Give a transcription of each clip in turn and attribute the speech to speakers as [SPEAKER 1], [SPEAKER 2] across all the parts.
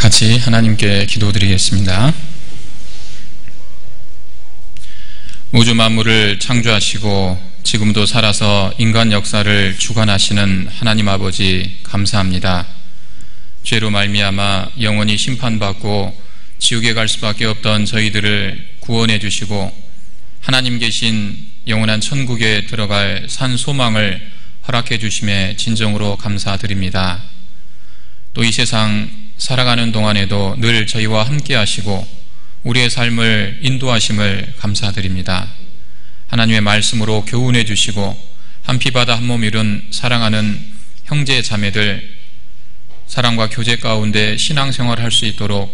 [SPEAKER 1] 같이 하나님께 기도드리겠습니다. 우주 만물을 창조하시고 지금도 살아서 인간 역사를 주관하시는 하나님 아버지 감사합니다. 죄로 말미암아 영원히 심판받고 지옥에 갈 수밖에 없던 저희들을 구원해 주시고 하나님 계신 영원한 천국에 들어갈 산 소망을 허락해 주심에 진정으로 감사드립니다. 또 이 세상 살아가는 동안에도 늘 저희와 함께 하시고 우리의 삶을 인도하심을 감사드립니다. 하나님의 말씀으로 교훈해 주시고 한 피바다 한 몸 이룬 사랑하는 형제 자매들 사랑과 교제 가운데 신앙생활을 할 수 있도록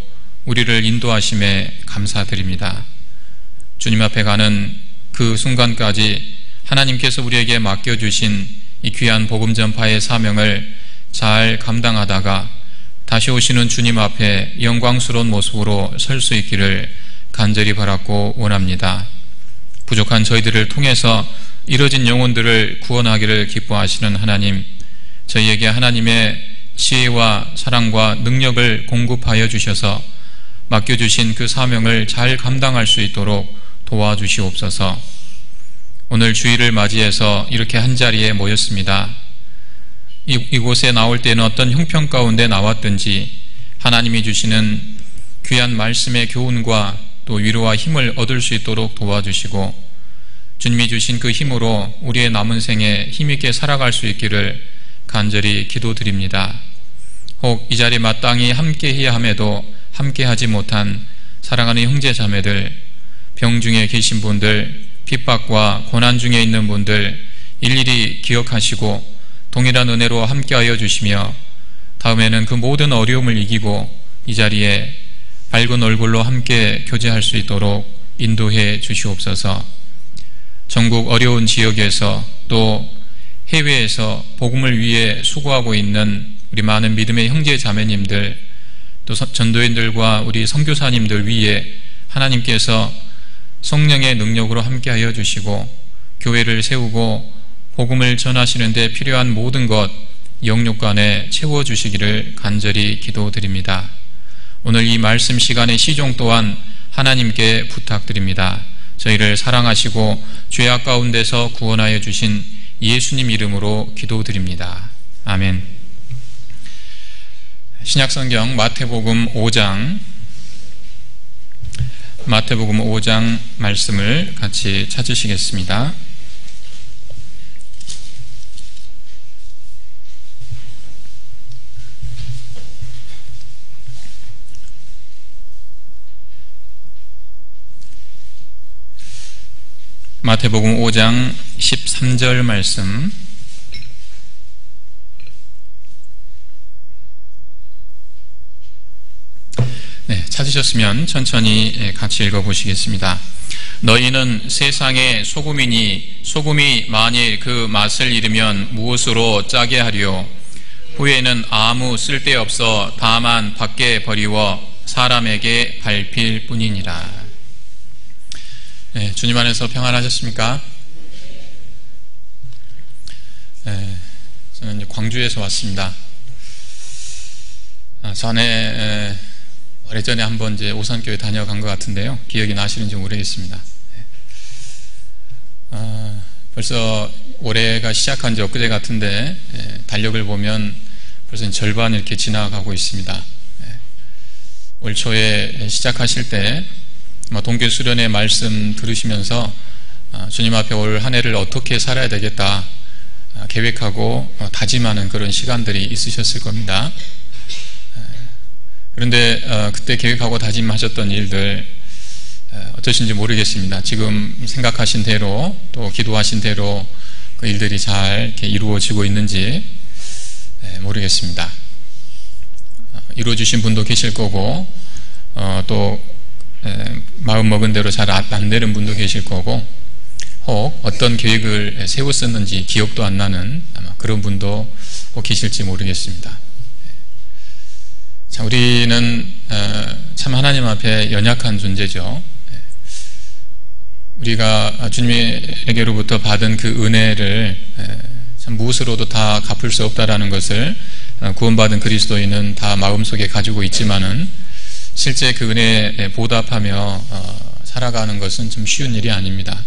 [SPEAKER 1] 우리를 인도하심에 감사드립니다. 주님 앞에 가는 그 순간까지 하나님께서 우리에게 맡겨주신 이 귀한 복음 전파의 사명을 잘 감당하다가 다시 오시는 주님 앞에 영광스러운 모습으로 설 수 있기를 간절히 바랐고 원합니다. 부족한 저희들을 통해서 이뤄진 영혼들을 구원하기를 기뻐하시는 하나님, 저희에게 하나님의 지혜와 사랑과 능력을 공급하여 주셔서 맡겨주신 그 사명을 잘 감당할 수 있도록 도와주시옵소서. 오늘 주일을 맞이해서 이렇게 한자리에 모였습니다. 이곳에 나올 때는 어떤 형편 가운데 나왔든지 하나님이 주시는 귀한 말씀의 교훈과 또 위로와 힘을 얻을 수 있도록 도와주시고 주님이 주신 그 힘으로 우리의 남은 생에 힘있게 살아갈 수 있기를 간절히 기도드립니다. 혹 이 자리에 마땅히 함께해야 함에도 함께하지 못한 사랑하는 형제 자매들, 병 중에 계신 분들, 핍박과 고난 중에 있는 분들 일일이 기억하시고 동일한 은혜로 함께하여 주시며 다음에는 그 모든 어려움을 이기고 이 자리에 밝은 얼굴로 함께 교제할 수 있도록 인도해 주시옵소서. 전국 어려운 지역에서 또 해외에서 복음을 위해 수고하고 있는 우리 많은 믿음의 형제 자매님들 또 전도인들과 우리 선교사님들 위에 하나님께서 성령의 능력으로 함께하여 주시고 교회를 세우고 복음을 전하시는 데 필요한 모든 것 영육간에 채워주시기를 간절히 기도드립니다. 오늘 이 말씀 시간의 시종 또한 하나님께 부탁드립니다. 저희를 사랑하시고 죄악 가운데서 구원하여 주신 예수님 이름으로 기도드립니다. 아멘. 신약성경 마태복음 5장 말씀을 같이 찾으시겠습니다. 마태복음 5장 13절 말씀. 네, 찾으셨으면 천천히 같이 읽어보시겠습니다. 너희는 세상의 소금이니 소금이 만일 그 맛을 잃으면 무엇으로 짜게 하리요? 후에는 아무 쓸데없어 다만 밖에 버리워 사람에게 밟힐 뿐이니라. 네, 주님 안에서 평안하셨습니까? 네, 저는 이제 광주에서 왔습니다. 전에 오래전에 한번 이제 오산교회 다녀간 것 같은데요. 기억이 나시는지 모르겠습니다. 벌써 올해가 시작한 지 엊그제 같은데 달력을 보면 벌써 절반 이렇게 지나가고 있습니다. 올 초에 시작하실 때 동교 수련회 말씀 들으시면서 주님 앞에 올 한 해를 어떻게 살아야 되겠다 계획하고 다짐하는 그런 시간들이 있으셨을 겁니다. 그런데 그때 계획하고 다짐하셨던 일들 어떠신지 모르겠습니다. 지금 생각하신 대로 또 기도하신 대로 그 일들이 잘 이렇게 이루어지고 있는지 모르겠습니다. 이루어주신 분도 계실 거고 또 마음 먹은 대로 잘 안 되는 분도 계실 거고 혹 어떤 계획을 세웠었는지 기억도 안 나는 아마 그런 분도 혹 계실지 모르겠습니다. 자, 우리는 참 하나님 앞에 연약한 존재죠. 우리가 주님에게로부터 받은 그 은혜를 참 무엇으로도 다 갚을 수 없다라는 것을 구원받은 그리스도인은 다 마음속에 가지고 있지만은 실제 그 은혜에 보답하며 살아가는 것은 좀 쉬운 일이 아닙니다.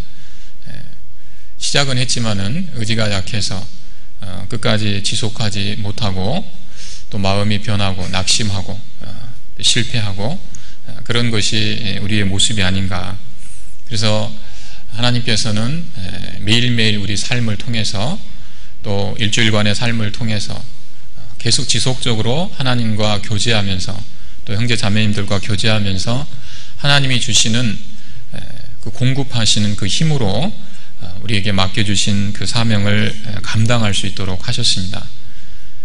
[SPEAKER 1] 시작은 했지만은 의지가 약해서 끝까지 지속하지 못하고 또 마음이 변하고 낙심하고 실패하고 그런 것이 우리의 모습이 아닌가. 그래서 하나님께서는 매일매일 우리 삶을 통해서 또 일주일간의 삶을 통해서 계속 지속적으로 하나님과 교제하면서 또 형제 자매님들과 교제하면서 하나님이 주시는 그 공급하시는 그 힘으로 우리에게 맡겨주신 그 사명을 감당할 수 있도록 하셨습니다.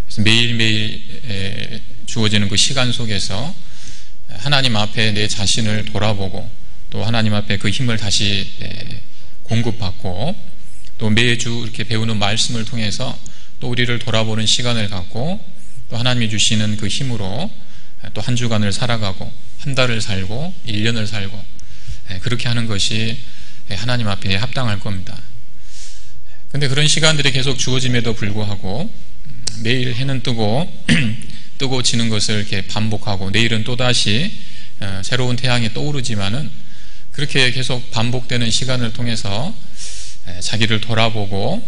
[SPEAKER 1] 그래서 매일매일 주어지는 그 시간 속에서 하나님 앞에 내 자신을 돌아보고 또 하나님 앞에 그 힘을 다시 공급받고 또 매주 이렇게 배우는 말씀을 통해서 또 우리를 돌아보는 시간을 갖고 또 하나님이 주시는 그 힘으로 또 한 주간을 살아가고 한 달을 살고 1년을 살고 그렇게 하는 것이 하나님 앞에 합당할 겁니다. 그런데 그런 시간들이 계속 주어짐에도 불구하고 매일 해는 뜨고 뜨고 지는 것을 이렇게 반복하고 내일은 또다시 새로운 태양이 떠오르지만은 그렇게 계속 반복되는 시간을 통해서 자기를 돌아보고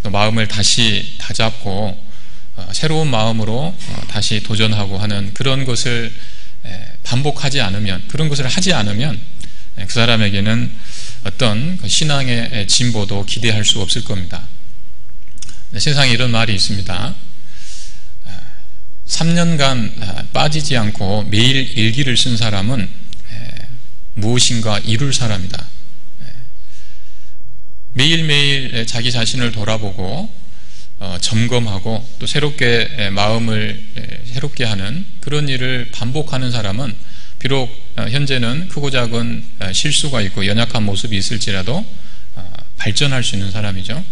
[SPEAKER 1] 또 마음을 다시 다잡고 새로운 마음으로 다시 도전하고 하는 그런 것을 반복하지 않으면, 그런 것을 하지 않으면 그 사람에게는 어떤 신앙의 진보도 기대할 수 없을 겁니다. 세상에 이런 말이 있습니다. 3년간 빠지지 않고 매일 일기를 쓴 사람은 무엇인가 이룰 사람이다. 매일매일 자기 자신을 돌아보고 점검하고 또 새롭게 마음을 새롭게 하는 그런 일을 반복하는 사람은 비록 현재는 크고 작은 실수가 있고 연약한 모습이 있을지라도 발전할 수 있는 사람이죠.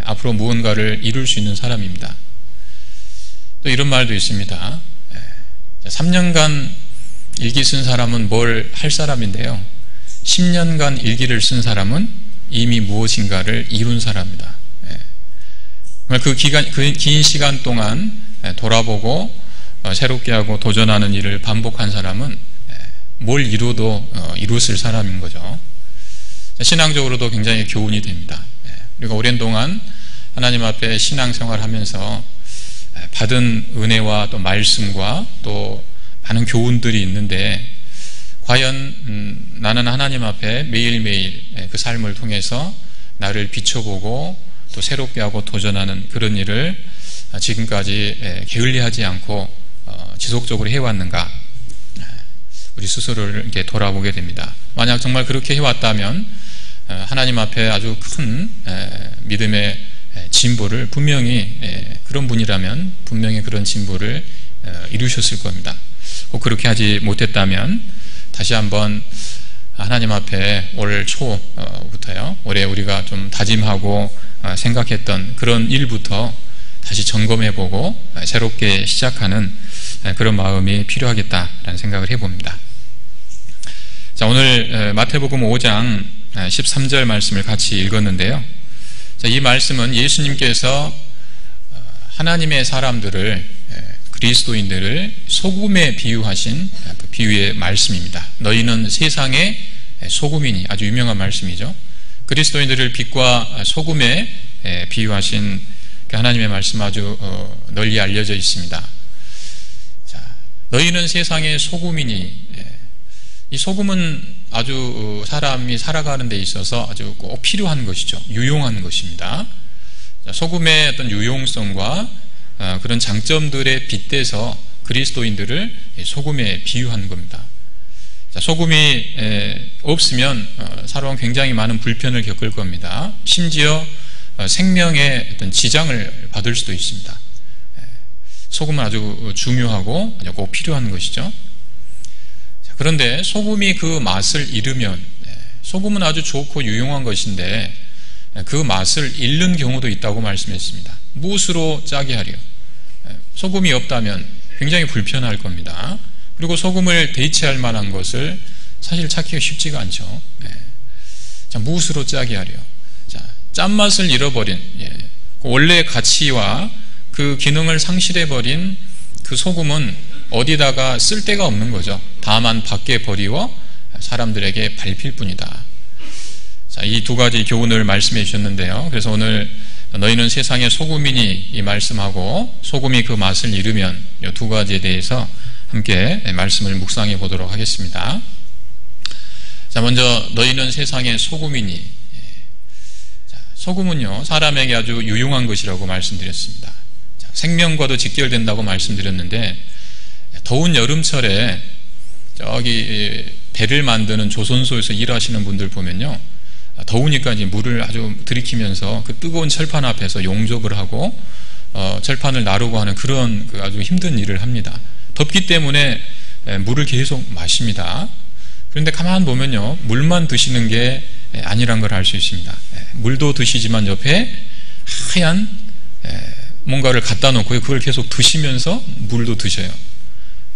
[SPEAKER 1] 앞으로 무언가를 이룰 수 있는 사람입니다. 또 이런 말도 있습니다. 3년간 일기 쓴 사람은 뭘 할 사람인데요. 10년간 일기를 쓴 사람은 이미 무엇인가를 이룬 사람이다. 그 긴 시간 동안 돌아보고 새롭게 하고 도전하는 일을 반복한 사람은 뭘 이루어도 이뤘을 사람인 거죠. 신앙적으로도 굉장히 교훈이 됩니다. 우리가 오랜 동안 하나님 앞에 신앙생활 하면서 받은 은혜와 또 말씀과 또 많은 교훈들이 있는데 과연 나는 하나님 앞에 매일매일 그 삶을 통해서 나를 비춰보고 또 새롭게 하고 도전하는 그런 일을 지금까지 게을리하지 않고 지속적으로 해왔는가, 우리 스스로를 이렇게 돌아보게 됩니다. 만약 정말 그렇게 해왔다면 하나님 앞에 아주 큰 믿음의 진보를 분명히 그런 분이라면 분명히 그런 진보를 이루셨을 겁니다. 혹 그렇게 하지 못했다면 다시 한번 하나님 앞에 올 초부터요, 올해 우리가 좀 다짐하고 생각했던 그런 일부터 다시 점검해보고 새롭게 시작하는 그런 마음이 필요하겠다라는 생각을 해봅니다. 자, 오늘 마태복음 5장 13절 말씀을 같이 읽었는데요. 자, 이 말씀은 예수님께서 하나님의 사람들을, 그리스도인들을 소금에 비유하신 그 비유의 말씀입니다. 너희는 세상의 소금이니, 아주 유명한 말씀이죠. 그리스도인들을 빛과 소금에 비유하신 하나님의 말씀 아주 널리 알려져 있습니다. 자, 너희는 세상의 소금이니, 이 소금은 아주 사람이 살아가는 데 있어서 아주 꼭 필요한 것이죠. 유용한 것입니다. 소금의 어떤 유용성과 그런 장점들에 빗대서 그리스도인들을 소금에 비유한 겁니다. 소금이 없으면 살아온 굉장히 많은 불편을 겪을 겁니다. 심지어 생명의 어떤 지장을 받을 수도 있습니다. 소금은 아주 중요하고 아주 꼭 필요한 것이죠. 그런데 소금이 그 맛을 잃으면, 소금은 아주 좋고 유용한 것인데 그 맛을 잃는 경우도 있다고 말씀했습니다. 무엇으로 짜게 하려? 소금이 없다면 굉장히 불편할 겁니다. 그리고 소금을 대체할 만한 것을 사실 찾기가 쉽지가 않죠. 자, 무엇으로 짜게 하려? 자, 짠맛을 잃어버린, 원래의 가치와 그 기능을 상실해버린 그 소금은 어디다가 쓸 데가 없는 거죠. 다만 밖에 버리워 사람들에게 밟힐 뿐이다. 자, 이 두 가지 교훈을 말씀해 주셨는데요. 그래서 오늘 너희는 세상의 소금이니 이 말씀하고 소금이 그 맛을 잃으면 이 두 가지에 대해서 함께 말씀을 묵상해 보도록 하겠습니다. 자, 먼저 너희는 세상의 소금이니. 자, 소금은요 사람에게 아주 유용한 것이라고 말씀드렸습니다. 자, 생명과도 직결된다고 말씀드렸는데 더운 여름철에 저기 배를 만드는 조선소에서 일하시는 분들 보면요 더우니까 이제 물을 아주 들이키면서 그 뜨거운 철판 앞에서 용접을 하고 철판을 나르고 하는 그런 그 아주 힘든 일을 합니다. 덥기 때문에 물을 계속 마십니다. 그런데 가만 보면요 물만 드시는 게 아니란 걸 알 수 있습니다. 물도 드시지만 옆에 하얀 뭔가를 갖다 놓고요 그걸 계속 드시면서 물도 드셔요.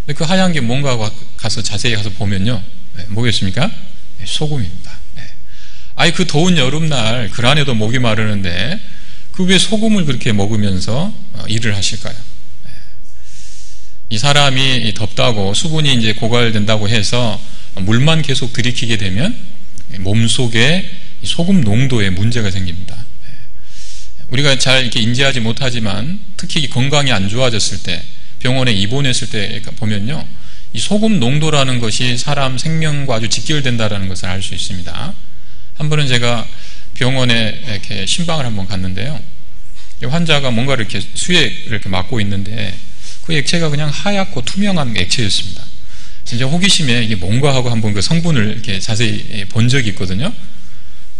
[SPEAKER 1] 근데 그 하얀 게 뭔가 가서 자세히 가서 보면요 뭐겠습니까? 소금입니다. 아니 그 더운 여름날 그 안에도 목이 마르는데 그 왜 소금을 그렇게 먹으면서 일을 하실까요? 이 사람이 덥다고 수분이 이제 고갈된다고 해서 물만 계속 들이키게 되면 몸속에 소금 농도에 문제가 생깁니다. 우리가 잘 이렇게 인지하지 못하지만 특히 건강이 안 좋아졌을 때 병원에 입원했을 때 보면요 이 소금 농도라는 것이 사람 생명과 아주 직결된다라는 것을 알 수 있습니다. 한 번은 제가 병원에 이렇게 신방을 한번 갔는데요. 환자가 뭔가를 이렇게 수액을 이렇게 맞고 있는데 그 액체가 그냥 하얗고 투명한 액체였습니다. 진짜 호기심에 이게 뭔가 하고 한번 그 성분을 이렇게 자세히 본 적이 있거든요.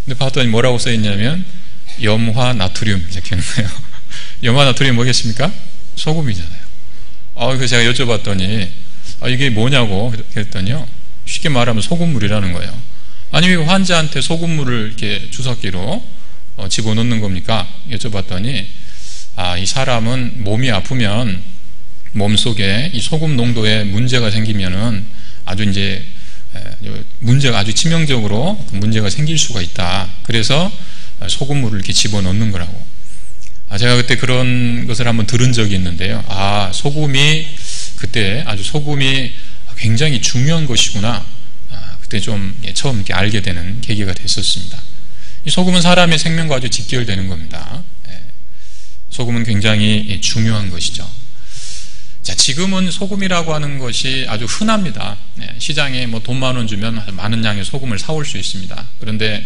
[SPEAKER 1] 근데 봤더니 뭐라고 써 있냐면 염화 나트륨 이렇게 있는 거예요. 염화 나트륨이 뭐겠습니까? 소금이잖아요. 그래서 제가 여쭤봤더니 이게 뭐냐고 그랬더니요. 쉽게 말하면 소금물이라는 거예요. 아니 왜 환자한테 소금물을 이렇게 주사기로 집어넣는 겁니까? 여쭤봤더니 이 사람은 몸이 아프면 몸속에 이 소금 농도에 문제가 생기면은 아주 이제 문제가 아주 치명적으로 문제가 생길 수가 있다. 그래서 소금물을 이렇게 집어넣는 거라고. 제가 그때 그런 것을 한번 들은 적이 있는데요. 소금이 그때 아주 소금이 굉장히 중요한 것이구나. 그때 좀 처음 이렇게 알게 되는 계기가 됐었습니다. 이 소금은 사람의 생명과 아주 직결되는 겁니다. 소금은 굉장히 중요한 것이죠. 자, 지금은 소금이라고 하는 것이 아주 흔합니다. 시장에 뭐 돈 10,000원 주면 많은 양의 소금을 사올 수 있습니다. 그런데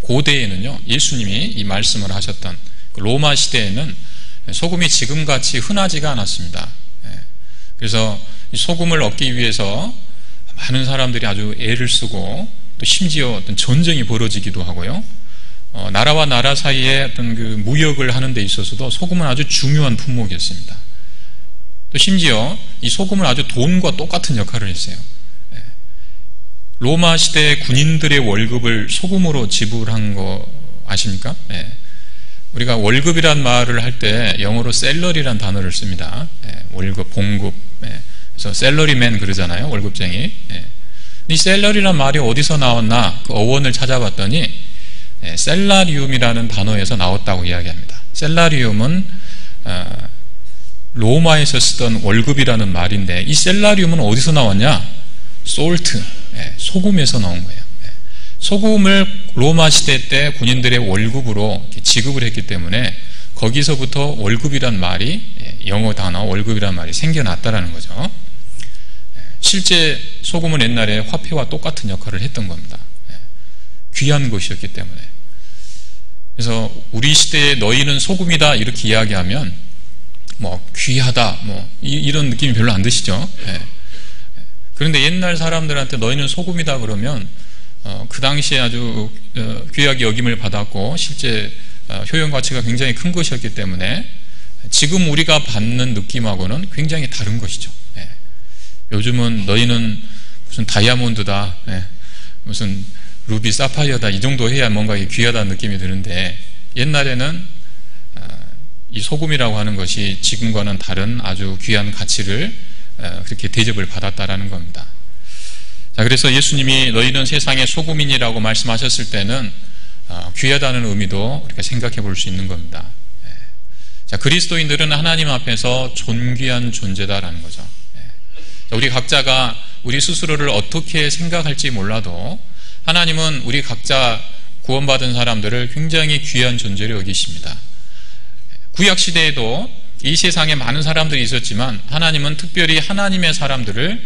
[SPEAKER 1] 고대에는요, 예수님이 이 말씀을 하셨던 그 로마 시대에는 소금이 지금같이 흔하지가 않았습니다. 그래서 이 소금을 얻기 위해서 많은 사람들이 아주 애를 쓰고 또 심지어 어떤 전쟁이 벌어지기도 하고요. 나라와 나라 사이에 어떤 그 무역을 하는 데 있어서도 소금은 아주 중요한 품목이었습니다. 또 심지어 이 소금은 아주 돈과 똑같은 역할을 했어요. 로마 시대 군인들의 월급을 소금으로 지불한 거 아십니까? 우리가 월급이란 말을 할 때 영어로 셀러리란 단어를 씁니다. 월급, 봉급. 그래서 셀러리맨 그러잖아요. 월급쟁이. 이 셀러리란 말이 어디서 나왔나 그 어원을 찾아봤더니 셀라리움이라는 단어에서 나왔다고 이야기합니다. 셀라리움은 로마에서 쓰던 월급이라는 말인데 이 셀라리움은 어디서 나왔냐? 솔트, 소금에서 나온 거예요. 소금을 로마 시대 때 군인들의 월급으로 지급을 했기 때문에 거기서부터 월급이란 말이 영어 단어 월급이란 말이 생겨났다라는 거죠. 실제 소금은 옛날에 화폐와 똑같은 역할을 했던 겁니다. 귀한 것이었기 때문에. 그래서 우리 시대에 너희는 소금이다 이렇게 이야기하면 뭐 귀하다 뭐 이런 느낌이 별로 안 드시죠. 그런데 옛날 사람들한테 너희는 소금이다 그러면 그 당시에 아주 귀하게 여김을 받았고 실제 효용 가치가 굉장히 큰 것이었기 때문에 지금 우리가 받는 느낌하고는 굉장히 다른 것이죠. 요즘은 너희는 무슨 다이아몬드다, 무슨 루비, 사파이어다 이 정도 해야 뭔가 귀하다는 느낌이 드는데 옛날에는 이 소금이라고 하는 것이 지금과는 다른 아주 귀한 가치를 그렇게 대접을 받았다라는 겁니다. 자, 그래서 예수님이 너희는 세상의 소금이니라고 말씀하셨을 때는 귀하다는 의미도 우리가 생각해 볼 수 있는 겁니다. 자, 그리스도인들은 하나님 앞에서 존귀한 존재다라는 거죠. 자, 우리 각자가 우리 스스로를 어떻게 생각할지 몰라도 하나님은 우리 각자 구원받은 사람들을 굉장히 귀한 존재로 여기십니다. 구약 시대에도 이 세상에 많은 사람들이 있었지만 하나님은 특별히 하나님의 사람들을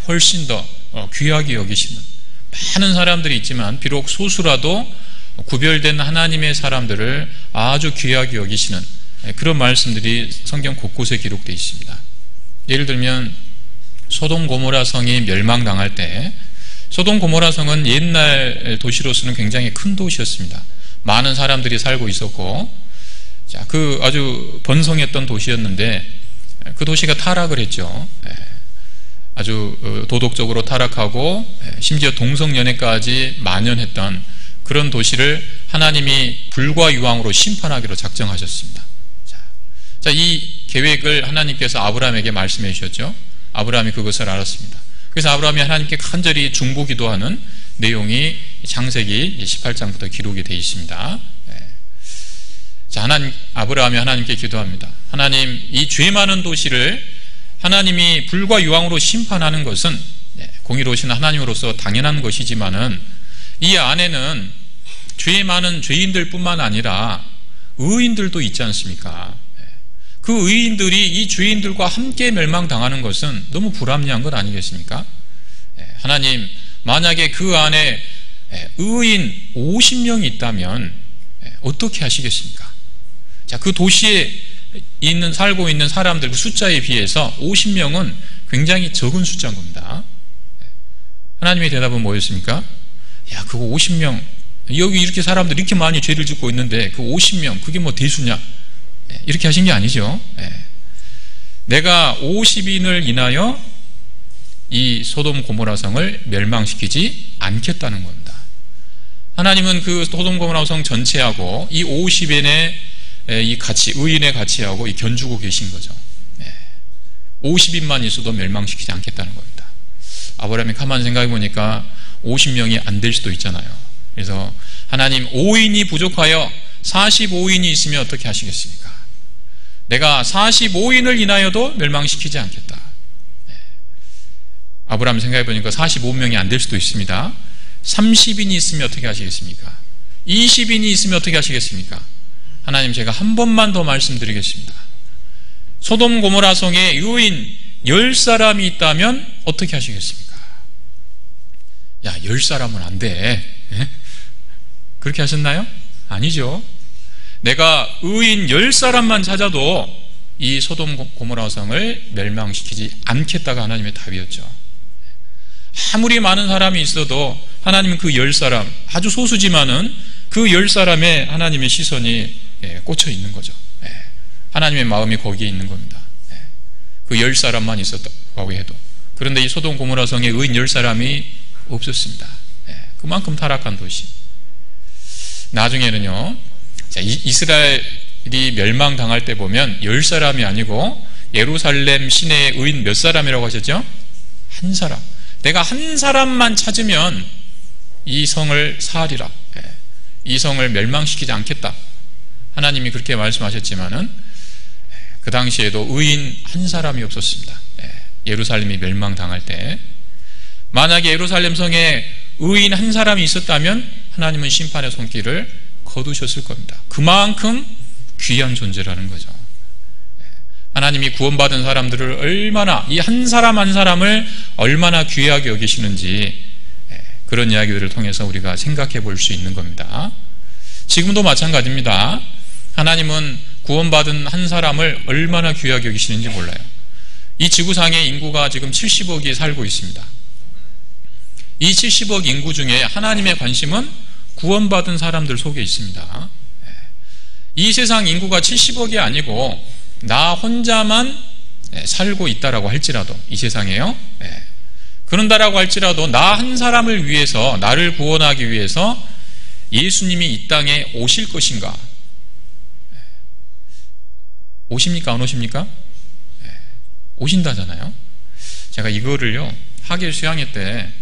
[SPEAKER 1] 훨씬 더 귀하게 여기시는, 많은 사람들이 있지만 비록 소수라도 구별된 하나님의 사람들을 아주 귀하게 여기시는 그런 말씀들이 성경 곳곳에 기록되어 있습니다. 예를 들면 소돔 고모라 성이 멸망당할 때, 소돔 고모라 성은 옛날 도시로서는 굉장히 큰 도시였습니다. 많은 사람들이 살고 있었고, 자, 그 아주 번성했던 도시였는데 그 도시가 타락을 했죠. 아주 도덕적으로 타락하고 심지어 동성연애까지 만연했던 그런 도시를 하나님이 불과 유황으로 심판하기로 작정하셨습니다. 자, 이 계획을 하나님께서 아브라함에게 말씀해 주셨죠. 아브라함이 그것을 알았습니다. 그래서 아브라함이 하나님께 간절히 중보기도하는 내용이 창세기 18장부터 기록이 되어 있습니다. 자, 아브라함이 하나님께 기도합니다. 하나님, 이 죄 많은 도시를 하나님이 불과 유황으로 심판하는 것은 공의로우신 하나님으로서 당연한 것이지만은 이 안에는 죄 많은 죄인들 뿐만 아니라 의인들도 있지 않습니까? 그 의인들이 이 죄인들과 함께 멸망당하는 것은 너무 불합리한 것 아니겠습니까? 하나님, 만약에 그 안에 의인 50명이 있다면 어떻게 하시겠습니까? 자, 그 도시에 살고 있는 사람들 그 숫자에 비해서 50명은 굉장히 적은 숫자인 겁니다. 하나님의 대답은 뭐였습니까? 야, 그거 50명, 여기 이렇게 사람들 이렇게 많이 죄를 짓고 있는데 그 50명, 그게 뭐 대수냐? 이렇게 하신 게 아니죠. 내가 50인을 인하여 이 소돔 고모라 성을 멸망시키지 않겠다는 겁니다. 하나님은 그 소돔 고모라 성 전체하고 이 50인의 이 가치, 의인의 가치하고 견주고 계신 거죠. 50인만 있어도 멸망시키지 않겠다는 겁니다. 아브라함이 가만히 생각해 보니까 50명이 안 될 수도 있잖아요. 그래서 하나님, 5인이 부족하여 45인이 있으면 어떻게 하시겠습니까? 내가 45인을 인하여도 멸망시키지 않겠다. 아브라함이 생각해 보니까 45명이 안 될 수도 있습니다. 30인이 있으면 어떻게 하시겠습니까? 20인이 있으면 어떻게 하시겠습니까? 하나님, 제가 한 번만 더 말씀드리겠습니다. 소돔 고모라 성에 의인 10사람이 있다면 어떻게 하시겠습니까? 야, 10사람은 안 돼. 그렇게 하셨나요? 아니죠. 내가 의인 10사람만 찾아도 이 소돔 고모라 성을 멸망시키지 않겠다가 하나님의 답이었죠. 아무리 많은 사람이 있어도 하나님은 그 10사람, 아주 소수지만은 그 10사람에 하나님의 시선이 꽂혀 있는 거죠. 하나님의 마음이 거기에 있는 겁니다. 그 10사람만 있었다고 해도. 그런데 이 소돔 고모라 성에 의인 10사람이 없었습니다. 그만큼 타락한 도시. 나중에는요, 이스라엘이 멸망당할 때 보면 10사람이 아니고 예루살렘 시내의 의인 몇 사람이라고 하셨죠? 한 사람. 내가 한 사람만 찾으면 이 성을 사하리라. 이 성을 멸망시키지 않겠다. 하나님이 그렇게 말씀하셨지만은 그 당시에도 의인 한 사람이 없었습니다. 예루살렘이 멸망당할 때. 만약에 예루살렘 성에 의인 한 사람이 있었다면 하나님은 심판의 손길을 거두셨을 겁니다. 그만큼 귀한 존재라는 거죠. 하나님이 구원받은 사람들을 얼마나, 이 한 사람 한 사람을 얼마나 귀하게 여기시는지 그런 이야기들을 통해서 우리가 생각해 볼 수 있는 겁니다. 지금도 마찬가지입니다. 하나님은 구원받은 한 사람을 얼마나 귀하게 여기시는지 몰라요. 이 지구상의 인구가 지금 70억이 살고 있습니다. 이 70억 인구 중에 하나님의 관심은 구원받은 사람들 속에 있습니다. 이 세상 인구가 70억이 아니고 나 혼자만 살고 있다라고 할지라도, 이 세상에요, 그런다라고 할지라도 나 한 사람을 위해서, 나를 구원하기 위해서 예수님이 이 땅에 오실 것인가? 오십니까? 안 오십니까? 오신다잖아요. 제가 이거를요, 하계 수양회 때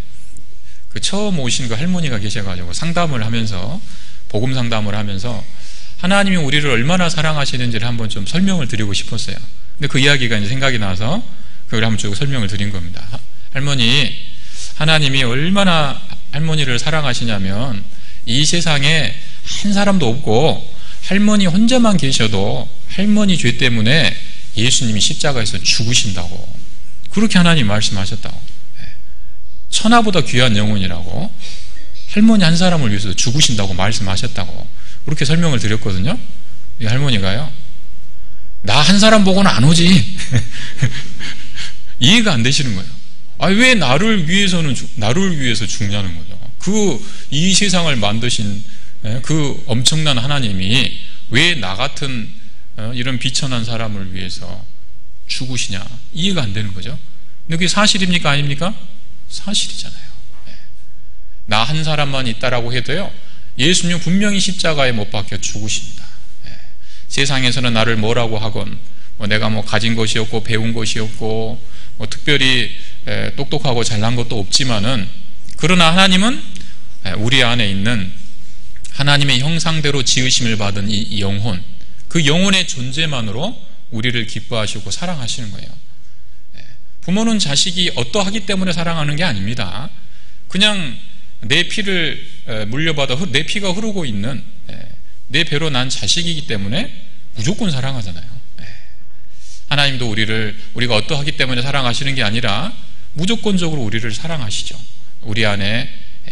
[SPEAKER 1] 그 처음 오신 그 할머니가 계셔가지고 상담을 하면서, 복음 상담을 하면서 하나님이 우리를 얼마나 사랑하시는지를 한번 좀 설명을 드리고 싶었어요. 근데 그 이야기가 이제 생각이 나서 그걸 한번 쭉 설명을 드린 겁니다. 할머니, 하나님이 얼마나 할머니를 사랑하시냐면 이 세상에 한 사람도 없고 할머니 혼자만 계셔도 할머니 죄 때문에 예수님이 십자가에서 죽으신다고, 그렇게 하나님 말씀하셨다고. 천하보다 귀한 영혼이라고, 할머니 한 사람을 위해서 죽으신다고 말씀하셨다고 그렇게 설명을 드렸거든요. 이 할머니가요, 나 한 사람 보고는 안 오지. 이해가 안 되시는 거예요. 왜 나를 위해서 죽냐는 거죠. 이 세상을 만드신 그 엄청난 하나님이 왜 나 같은 이런 비천한 사람을 위해서 죽으시냐, 이해가 안 되는 거죠. 근데 그게 사실입니까 아닙니까? 사실이잖아요. 나 한 사람만 있다라고 해도요, 예수님 분명히 십자가에 못 박혀 죽으십니다. 세상에서는 나를 뭐라고 하건, 내가 가진 것이 없고 배운 것이 없고 특별히 똑똑하고 잘난 것도 없지만은, 그러나 하나님은 우리 안에 있는 하나님의 형상대로 지으심을 받은 이 영혼, 그 영혼의 존재만으로 우리를 기뻐하시고 사랑하시는 거예요. 부모는 자식이 어떠하기 때문에 사랑하는 게 아닙니다. 그냥 내 피를 물려받아 내 피가 흐르고 있는 내 배로 난 자식이기 때문에 무조건 사랑하잖아요. 하나님도 우리가 어떠하기 때문에 사랑하시는 게 아니라 무조건적으로 우리를 사랑하시죠. 우리 안에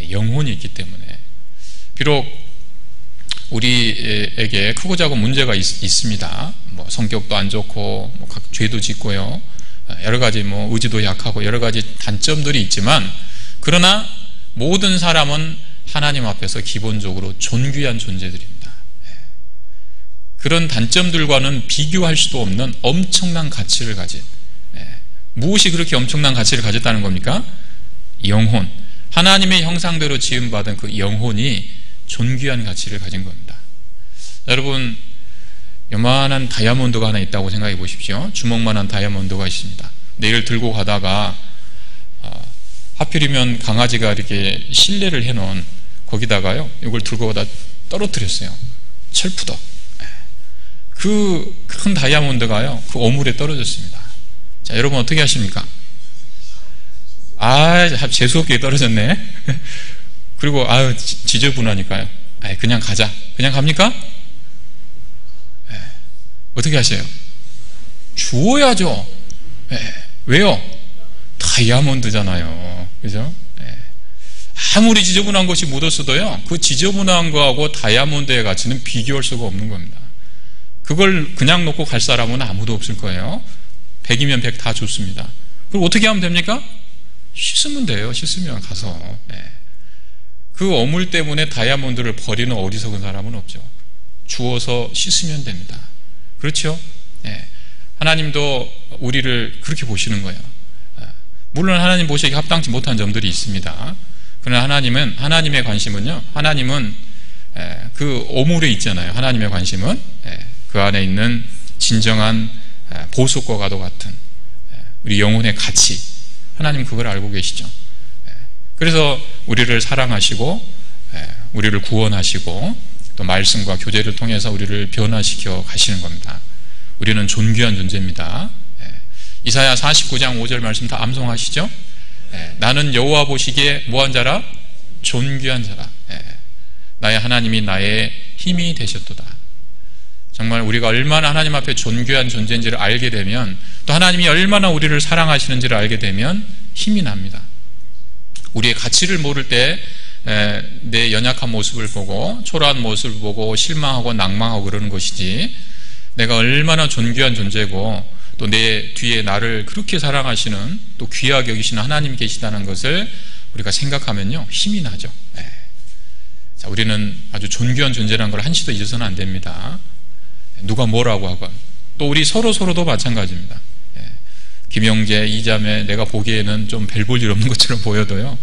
[SPEAKER 1] 영혼이 있기 때문에. 비록 우리에게 크고 작은 문제가 있습니다. 성격도 안 좋고 각 죄도 짓고요, 여러 가지 의지도 약하고 여러 가지 단점들이 있지만, 그러나 모든 사람은 하나님 앞에서 기본적으로 존귀한 존재들입니다. 그런 단점들과는 비교할 수도 없는 엄청난 가치를 가진, 무엇이 그렇게 엄청난 가치를 가졌다는 겁니까? 영혼, 하나님의 형상대로 지음받은 그 영혼이 존귀한 가치를 가진 겁니다. 여러분, 요만한 다이아몬드가 하나 있다고 생각해 보십시오. 주먹만한 다이아몬드가 있습니다. 근데 이걸 들고 가다가 하필이면 강아지가 이렇게 실내를 해놓은 거기다가요, 이걸 들고 가다 떨어뜨렸어요. 철푸덕. 그 큰 다이아몬드가요, 그 오물에 떨어졌습니다. 자, 여러분 어떻게 하십니까? 재수없게 떨어졌네. 그리고 지저분하니까요, 그냥 가자. 그냥 갑니까? 어떻게 하세요? 주워야죠. 왜요? 다이아몬드잖아요. 그죠? 아무리 지저분한 것이 묻었어도요, 그 지저분한 거하고 다이아몬드의 가치는 비교할 수가 없는 겁니다. 그걸 그냥 놓고 갈 사람은 아무도 없을 거예요. 100이면 100 다 좋습니다. 그럼 어떻게 하면 됩니까? 씻으면 돼요. 씻으면 가서. 그 어물 때문에 다이아몬드를 버리는 어리석은 사람은 없죠. 주워서 씻으면 됩니다. 그렇죠? 하나님도 우리를 그렇게 보시는 거예요. 물론 하나님 보시기에 합당치 못한 점들이 있습니다. 그러나 하나님의 관심은요, 하나님은 그 오물에 있잖아요. 하나님의 관심은 그 안에 있는 진정한 보석과도 같은 우리 영혼의 가치, 하나님 그걸 알고 계시죠. 그래서 우리를 사랑하시고 우리를 구원하시고 또 말씀과 교제를 통해서 우리를 변화시켜 가시는 겁니다. 우리는 존귀한 존재입니다. 이사야 49장 5절 말씀 다 암송하시죠? 나는 여호와 보시기에 뭐한 자라? 존귀한 자라. 나의 하나님이 나의 힘이 되셨도다. 정말 우리가 얼마나 하나님 앞에 존귀한 존재인지를 알게 되면, 또 하나님이 얼마나 우리를 사랑하시는지를 알게 되면 힘이 납니다. 우리의 가치를 모를 때 내 연약한 모습을 보고 초라한 모습을 보고 실망하고 낭망하고 그러는 것이지, 내가 얼마나 존귀한 존재고 또 내 뒤에 나를 그렇게 사랑하시는, 또 귀하게 여기시는 하나님 계시다는 것을 우리가 생각하면요, 힘이 나죠. 자, 우리는 아주 존귀한 존재라는 걸 한시도 잊어서는 안 됩니다. 누가 뭐라고 하건, 또 우리 서로도 마찬가지입니다. 김영재, 이자매, 내가 보기에는 좀 별 볼 일 없는 것처럼 보여도요,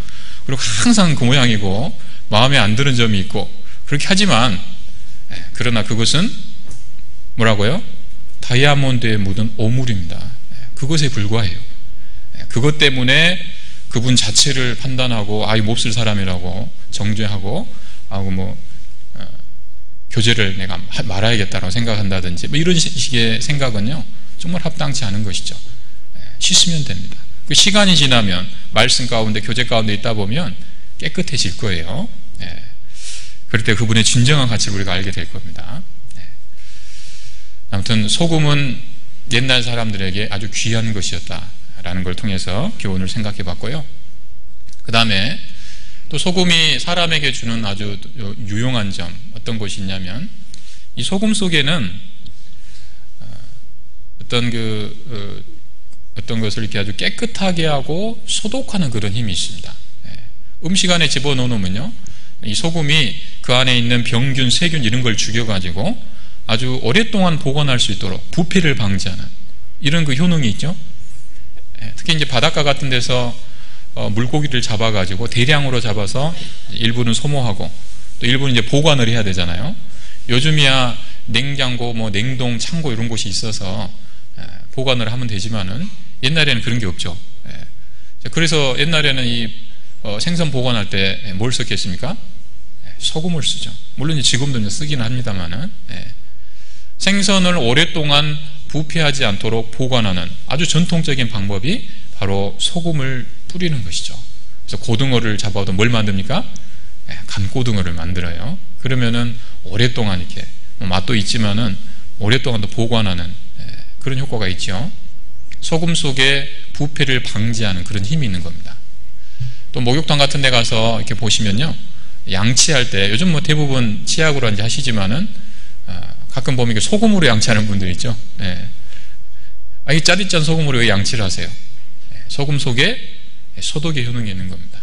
[SPEAKER 1] 그리고 항상 그 모양이고 마음에 안 드는 점이 있고 그렇게 하지만, 그러나 그것은 뭐라고요? 다이아몬드에 묻은 오물입니다. 그것에 불과해요. 그것 때문에 그분 자체를 판단하고 이 몹쓸 사람이라고 정죄하고 교제를 내가 말아야겠다고 생각한다든지 뭐 이런 식의 생각은요 정말 합당치 않은 것이죠. 씻으면 됩니다. 그 시간이 지나면 말씀 가운데 교제 가운데 있다 보면 깨끗해질 거예요. 그럴 때 그분의 진정한 가치를 우리가 알게 될 겁니다. 아무튼 소금은 옛날 사람들에게 아주 귀한 것이었다라는 걸 통해서 교훈을 생각해 봤고요. 그 다음에 또 소금이 사람에게 주는 아주 유용한 점 어떤 것이 있냐면 이 소금 속에는 어떤 것을 이렇게 아주 깨끗하게 하고 소독하는 그런 힘이 있습니다. 음식 안에 집어넣으면요 이 소금이 그 안에 있는 병균, 세균 이런 걸 죽여가지고 아주 오랫동안 보관할 수 있도록 부패를 방지하는 이런 그 효능이 있죠. 특히 이제 바닷가 같은 데서 물고기를 잡아가지고 대량으로 잡아서 일부는 소모하고 또 일부는 이제 보관을 해야 되잖아요. 요즘이야 냉장고, 뭐 냉동, 창고 이런 곳이 있어서 보관을 하면 되지만은 옛날에는 그런 게 없죠. 그래서 옛날에는 이 생선 보관할 때 뭘 썼겠습니까? 소금을 쓰죠. 물론 지금도 쓰기는 합니다만은 생선을 오랫동안 부패하지 않도록 보관하는 아주 전통적인 방법이 바로 소금을 뿌리는 것이죠. 그래서 고등어를 잡아도 뭘 만듭니까? 간고등어를 만들어요. 그러면은 오랫동안 이렇게 맛도 있지만은 오랫동안 더 보관하는 그런 효과가 있죠. 소금 속에 부패를 방지하는 그런 힘이 있는 겁니다. 또 목욕탕 같은 데 가서 이렇게 보시면요 양치할 때 요즘 뭐 대부분 치약으로 이제 하시지만은 가끔 보면 소금으로 양치하는 분들 있죠. 이 짜릿짠 소금으로 왜 양치를 하세요? 소금 속에 소독의 효능이 있는 겁니다.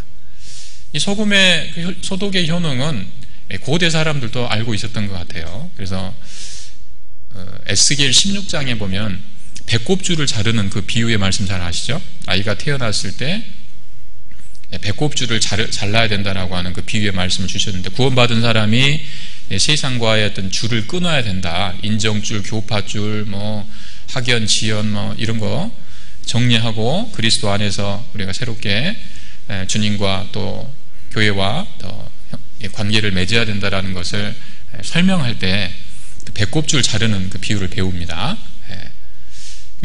[SPEAKER 1] 이 소금의 소독의 효능은 고대 사람들도 알고 있었던 것 같아요. 그래서 에스겔 16장에 보면 배꼽줄을 자르는 그 비유의 말씀 잘 아시죠? 아이가 태어났을 때 배꼽줄을 잘라야 된다라고 하는 그 비유의 말씀을 주셨는데 구원받은 사람이 세상과의 어떤 줄을 끊어야 된다. 인정줄, 교파줄, 뭐 학연, 지연 뭐 이런 거 정리하고 그리스도 안에서 우리가 새롭게 주님과 또 교회와 더 관계를 맺어야 된다라는 것을 설명할 때 배꼽줄 자르는 그 비유를 배웁니다.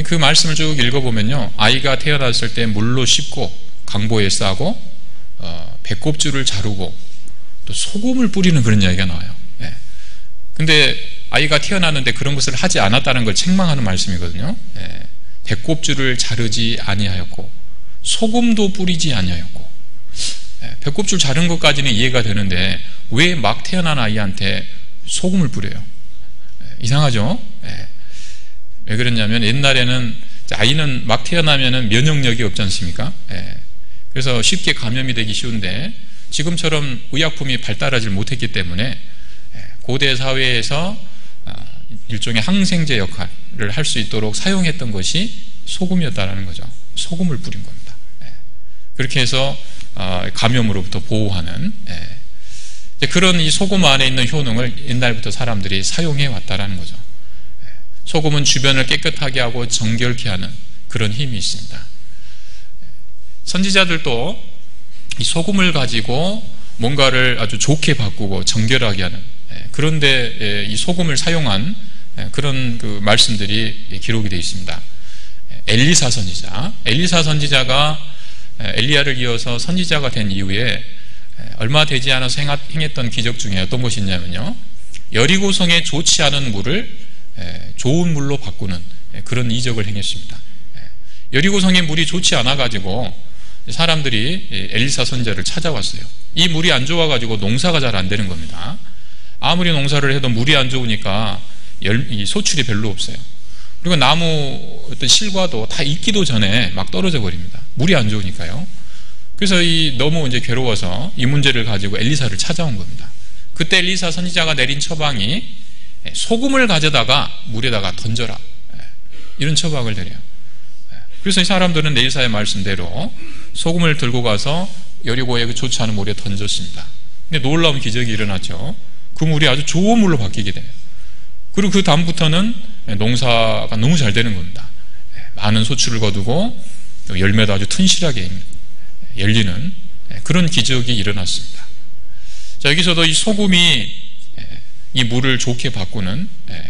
[SPEAKER 1] 그 말씀을 쭉 읽어보면요 아이가 태어났을 때 물로 씻고 강보에 싸고 배꼽줄을 자르고 또 소금을 뿌리는 그런 이야기가 나와요. 근데 아이가 태어났는데 그런 것을 하지 않았다는 걸 책망하는 말씀이거든요. 배꼽줄을 자르지 아니하였고 소금도 뿌리지 아니하였고 배꼽줄 자른 것까지는 이해가 되는데 왜 막 태어난 아이한테 소금을 뿌려요? 이상하죠? 왜 그랬냐면 옛날에는 아이는 막 태어나면은 면역력이 없지 않습니까? 그래서 쉽게 감염이 되기 쉬운데 지금처럼 의약품이 발달하지 못했기 때문에 고대 사회에서 일종의 항생제 역할을 할 수 있도록 사용했던 것이 소금이었다라는 거죠. 소금을 뿌린 겁니다. 그렇게 해서 감염으로부터 보호하는 그런 이 소금 안에 있는 효능을 옛날부터 사람들이 사용해 왔다라는 거죠. 소금은 주변을 깨끗하게 하고 정결케 하는 그런 힘이 있습니다. 선지자들도 이 소금을 가지고 뭔가를 아주 좋게 바꾸고 정결하게 하는 그런데 이 소금을 사용한 그런 그 말씀들이 기록이 되어 있습니다. 엘리사 선지자가 엘리야를 이어서 선지자가 된 이후에 얼마 되지 않아서 행했던 기적 중에 어떤 것이 있냐면요 여리고성에 좋지 않은 물을 좋은 물로 바꾸는 그런 이적을 행했습니다. 여리고성의 물이 좋지 않아 가지고 사람들이 엘리사 선지자를 찾아왔어요. 이 물이 안 좋아 가지고 농사가 잘 안 되는 겁니다. 아무리 농사를 해도 물이 안 좋으니까 소출이 별로 없어요. 그리고 나무 어떤 실과도 다 익기도 전에 막 떨어져 버립니다. 물이 안 좋으니까요. 그래서 너무 이제 괴로워서 이 문제를 가지고 엘리사를 찾아온 겁니다. 그때 엘리사 선지자가 내린 처방이 소금을 가져다가 물에다가 던져라. 이런 처방을 내려요. 그래서 이 사람들은 엘리사의 말씀대로 소금을 들고 가서 여리고의 그 좋지 않은 물에 던졌습니다. 근데 놀라운 기적이 일어났죠. 그 물이 아주 좋은 물로 바뀌게 돼요. 그리고 그 다음부터는 농사가 너무 잘 되는 겁니다. 많은 소출을 거두고 열매도 아주 튼실하게 열리는 그런 기적이 일어났습니다. 자, 여기서도 이 소금이 이 물을 좋게 바꾸는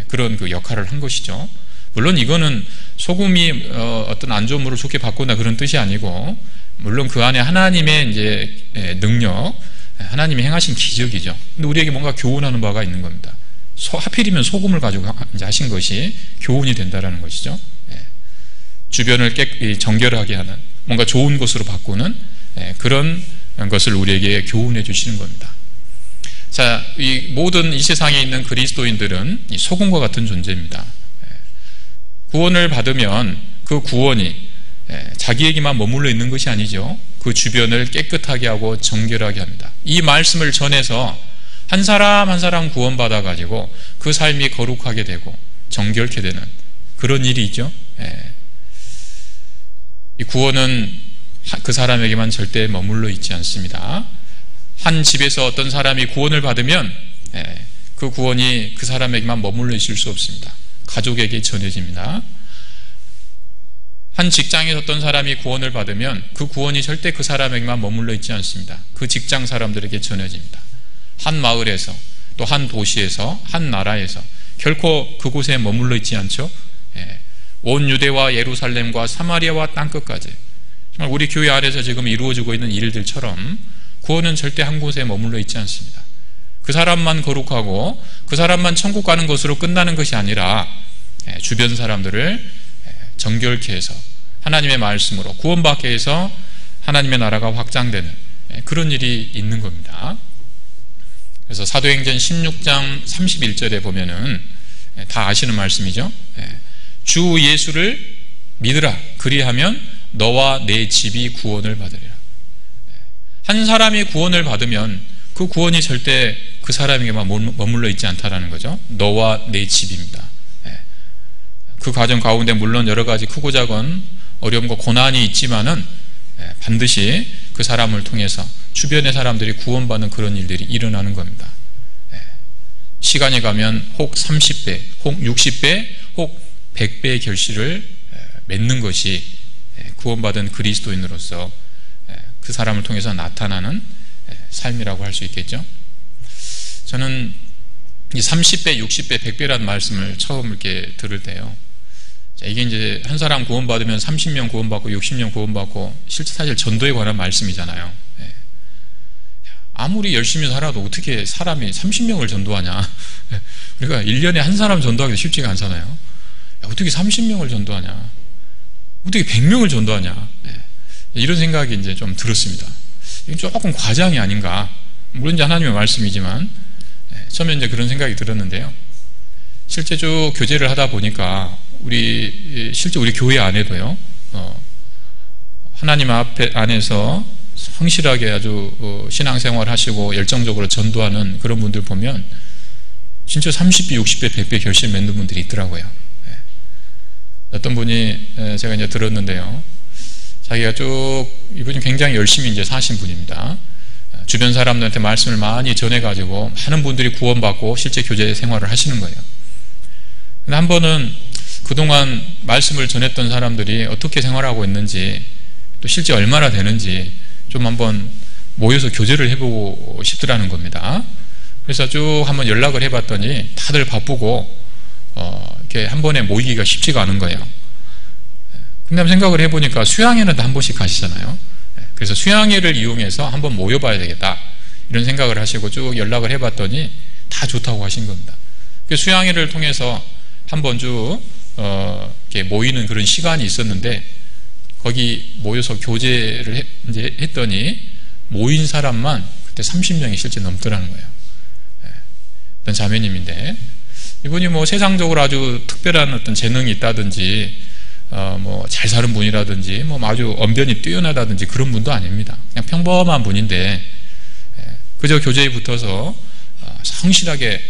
[SPEAKER 1] 그런 그 역할을 한 것이죠. 물론 이거는 소금이 어떤 안 좋은 물을 좋게 바꾼다 그런 뜻이 아니고, 물론 그 안에 하나님의 이제 능력, 하나님이 행하신 기적이죠. 근데 우리에게 뭔가 교훈하는 바가 있는 겁니다. 하필이면 소금을 가지고 이제 하신 것이 교훈이 된다라는 것이죠. 주변을 정결하게 하는, 뭔가 좋은 것으로 바꾸는 그런 것을 우리에게 교훈해 주시는 겁니다. 자, 이 모든 이 세상에 있는 그리스도인들은 이 소금과 같은 존재입니다. 구원을 받으면 그 구원이 자기에게만 머물러 있는 것이 아니죠. 그 주변을 깨끗하게 하고 정결하게 합니다. 이 말씀을 전해서 한 사람 한 사람 구원받아 가지고 그 삶이 거룩하게 되고 정결케 되는 그런 일이 있죠. 이 구원은 그 사람에게만 절대 머물러 있지 않습니다. 한 집에서 어떤 사람이 구원을 받으면 그 구원이 그 사람에게만 머물러 있을 수 없습니다. 가족에게 전해집니다. 한 직장에서 어떤 사람이 구원을 받으면 그 구원이 절대 그 사람에게만 머물러 있지 않습니다. 그 직장 사람들에게 전해집니다. 한 마을에서, 또 한 도시에서, 한 나라에서 결코 그곳에 머물러 있지 않죠. 온 유대와 예루살렘과 사마리아와 땅끝까지, 정말 우리 교회 안에서 지금 이루어지고 있는 일들처럼 구원은 절대 한 곳에 머물러 있지 않습니다. 그 사람만 거룩하고 그 사람만 천국 가는 것으로 끝나는 것이 아니라 주변 사람들을 정결케 해서 하나님의 말씀으로 구원받게 해서 하나님의 나라가 확장되는 그런 일이 있는 겁니다. 그래서 사도행전 16장 31절에 보면은 다 아시는 말씀이죠. 주 예수를 믿으라, 그리하면 너와 내 집이 구원을 받으리라. 한 사람이 구원을 받으면 그 구원이 절대 그 사람에게만 머물러 있지 않다라는 거죠. 너와 내 집입니다. 그 과정 가운데 물론 여러 가지 크고 작은 어려움과 고난이 있지만은 반드시 그 사람을 통해서 주변의 사람들이 구원받는 그런 일들이 일어나는 겁니다. 시간이 가면 혹 30배, 혹 60배, 혹 100배의 결실을 맺는 것이 구원받은 그리스도인으로서 그 사람을 통해서 나타나는 삶이라고 할 수 있겠죠. 저는 이 30배, 60배, 100배라는 말씀을 처음 이렇게 들을 때요, 이게 이제 한 사람 구원받으면 30명 구원받고 60명 구원받고, 실제 사실 전도에 관한 말씀이잖아요. 아무리 열심히 살아도 어떻게 사람이 30명을 전도하냐. 우리가 1년에 한 사람 전도하기도 쉽지가 않잖아요. 어떻게 30명을 전도하냐, 어떻게 100명을 전도하냐, 이런 생각이 이제 좀 들었습니다. 이게 조금 과장이 아닌가. 물론 이제 하나님의 말씀이지만 처음에 이제 그런 생각이 들었는데요, 실제 쭉 교제를 하다 보니까 실제 우리 교회 안에도요, 하나님 안에서 성실하게 아주 신앙생활 하시고 열정적으로 전도하는 그런 분들 보면 진짜 30배, 60배, 100배 결실 맺는 분들이 있더라고요. 어떤 분이 제가 이제 들었는데요, 자기가 이분이 굉장히 열심히 이제 사신 분입니다. 주변 사람들한테 말씀을 많이 전해가지고 많은 분들이 구원받고 실제 교제 생활을 하시는 거예요. 근데 한 번은 그동안 말씀을 전했던 사람들이 어떻게 생활하고 있는지, 또 실제 얼마나 되는지 좀 한번 모여서 교제를 해보고 싶더라는 겁니다. 그래서 쭉 한번 연락을 해봤더니 다들 바쁘고 이렇게 한 번에 모이기가 쉽지가 않은 거예요. 근데 생각을 해보니까 수양회는 한 번씩 가시잖아요. 그래서 수양회를 이용해서 한번 모여봐야 되겠다, 이런 생각을 하시고 쭉 연락을 해봤더니 다 좋다고 하신 겁니다. 수양회를 통해서 한번 쭉 이렇게 모이는 그런 시간이 있었는데, 거기 모여서 교제를 이제 했더니 모인 사람만 그때 30명이 실제 넘더라는 거예요. 어떤 자매님인데, 이분이 뭐 세상적으로 아주 특별한 어떤 재능이 있다든지 뭐 잘 사는 분이라든지 뭐 아주 언변이 뛰어나다든지 그런 분도 아닙니다. 그냥 평범한 분인데 그저 교제에 붙어서 성실하게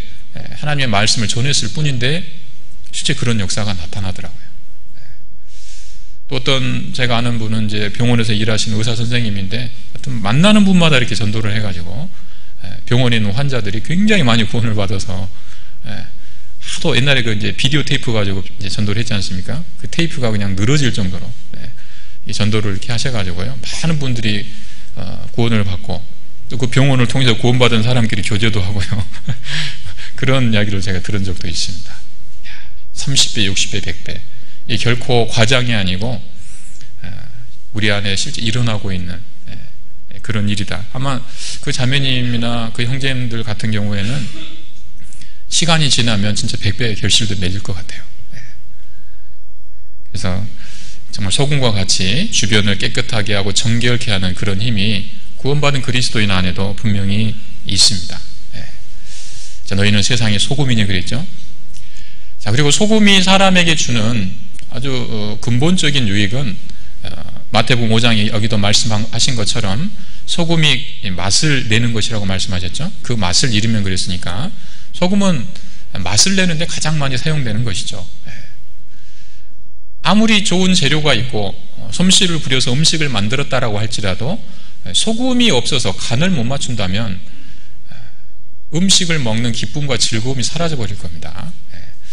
[SPEAKER 1] 하나님의 말씀을 전했을 뿐인데 실제 그런 역사가 나타나더라고요. 또 어떤 제가 아는 분은 이제 병원에서 일하시는 의사 선생님인데, 하여튼 만나는 분마다 이렇게 전도를 해가지고 병원에 있는 환자들이 굉장히 많이 구원을 받아서, 하도 옛날에 그 이제 비디오 테이프 가지고 이제 전도를 했지 않습니까? 그 테이프가 그냥 늘어질 정도로 이 전도를 이렇게 하셔가지고요, 많은 분들이 구원을 받고, 또 그 병원을 통해서 구원받은 사람끼리 교제도 하고요. 그런 이야기를 제가 들은 적도 있습니다. 30배, 60배, 100배. 이 결코 과장이 아니고 우리 안에 실제 일어나고 있는 그런 일이다. 아마 그 자매님이나 그 형제님들 같은 경우에는 시간이 지나면 진짜 100배의 결실도 맺을 것 같아요. 그래서 정말 소금과 같이 주변을 깨끗하게 하고 정결케 하는 그런 힘이 구원받은 그리스도인 안에도 분명히 있습니다. 자, 너희는 세상의 소금이니 그랬죠. 자, 그리고 소금이 사람에게 주는 아주 근본적인 유익은 마태복음 5장에 여기도 말씀하신 것처럼 소금이 맛을 내는 것이라고 말씀하셨죠. 그 맛을 잃으면 그랬으니까 소금은 맛을 내는데 가장 많이 사용되는 것이죠. 아무리 좋은 재료가 있고 솜씨를 부려서 음식을 만들었다라고 할지라도 소금이 없어서 간을 못 맞춘다면 음식을 먹는 기쁨과 즐거움이 사라져 버릴 겁니다.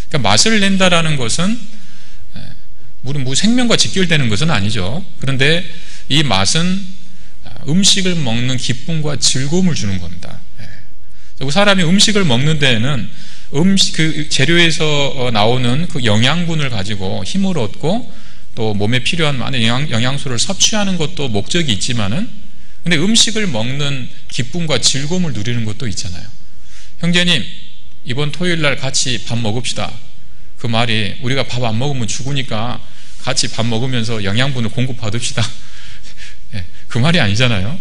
[SPEAKER 1] 그러니까 맛을 낸다라는 것은 물론 생명과 직결되는 것은 아니죠. 그런데 이 맛은 음식을 먹는 기쁨과 즐거움을 주는 겁니다. 사람이 음식을 먹는 데에는 그 재료에서 나오는 그 영양분을 가지고 힘을 얻고 또 몸에 필요한 많은 영양소를 섭취하는 것도 목적이 있지만은 근데 음식을 먹는 기쁨과 즐거움을 누리는 것도 있잖아요. 형제님, 이번 토요일 날 같이 밥 먹읍시다. 그 말이 우리가 밥 안 먹으면 죽으니까 같이 밥 먹으면서 영양분을 공급받읍시다. 그 말이 아니잖아요.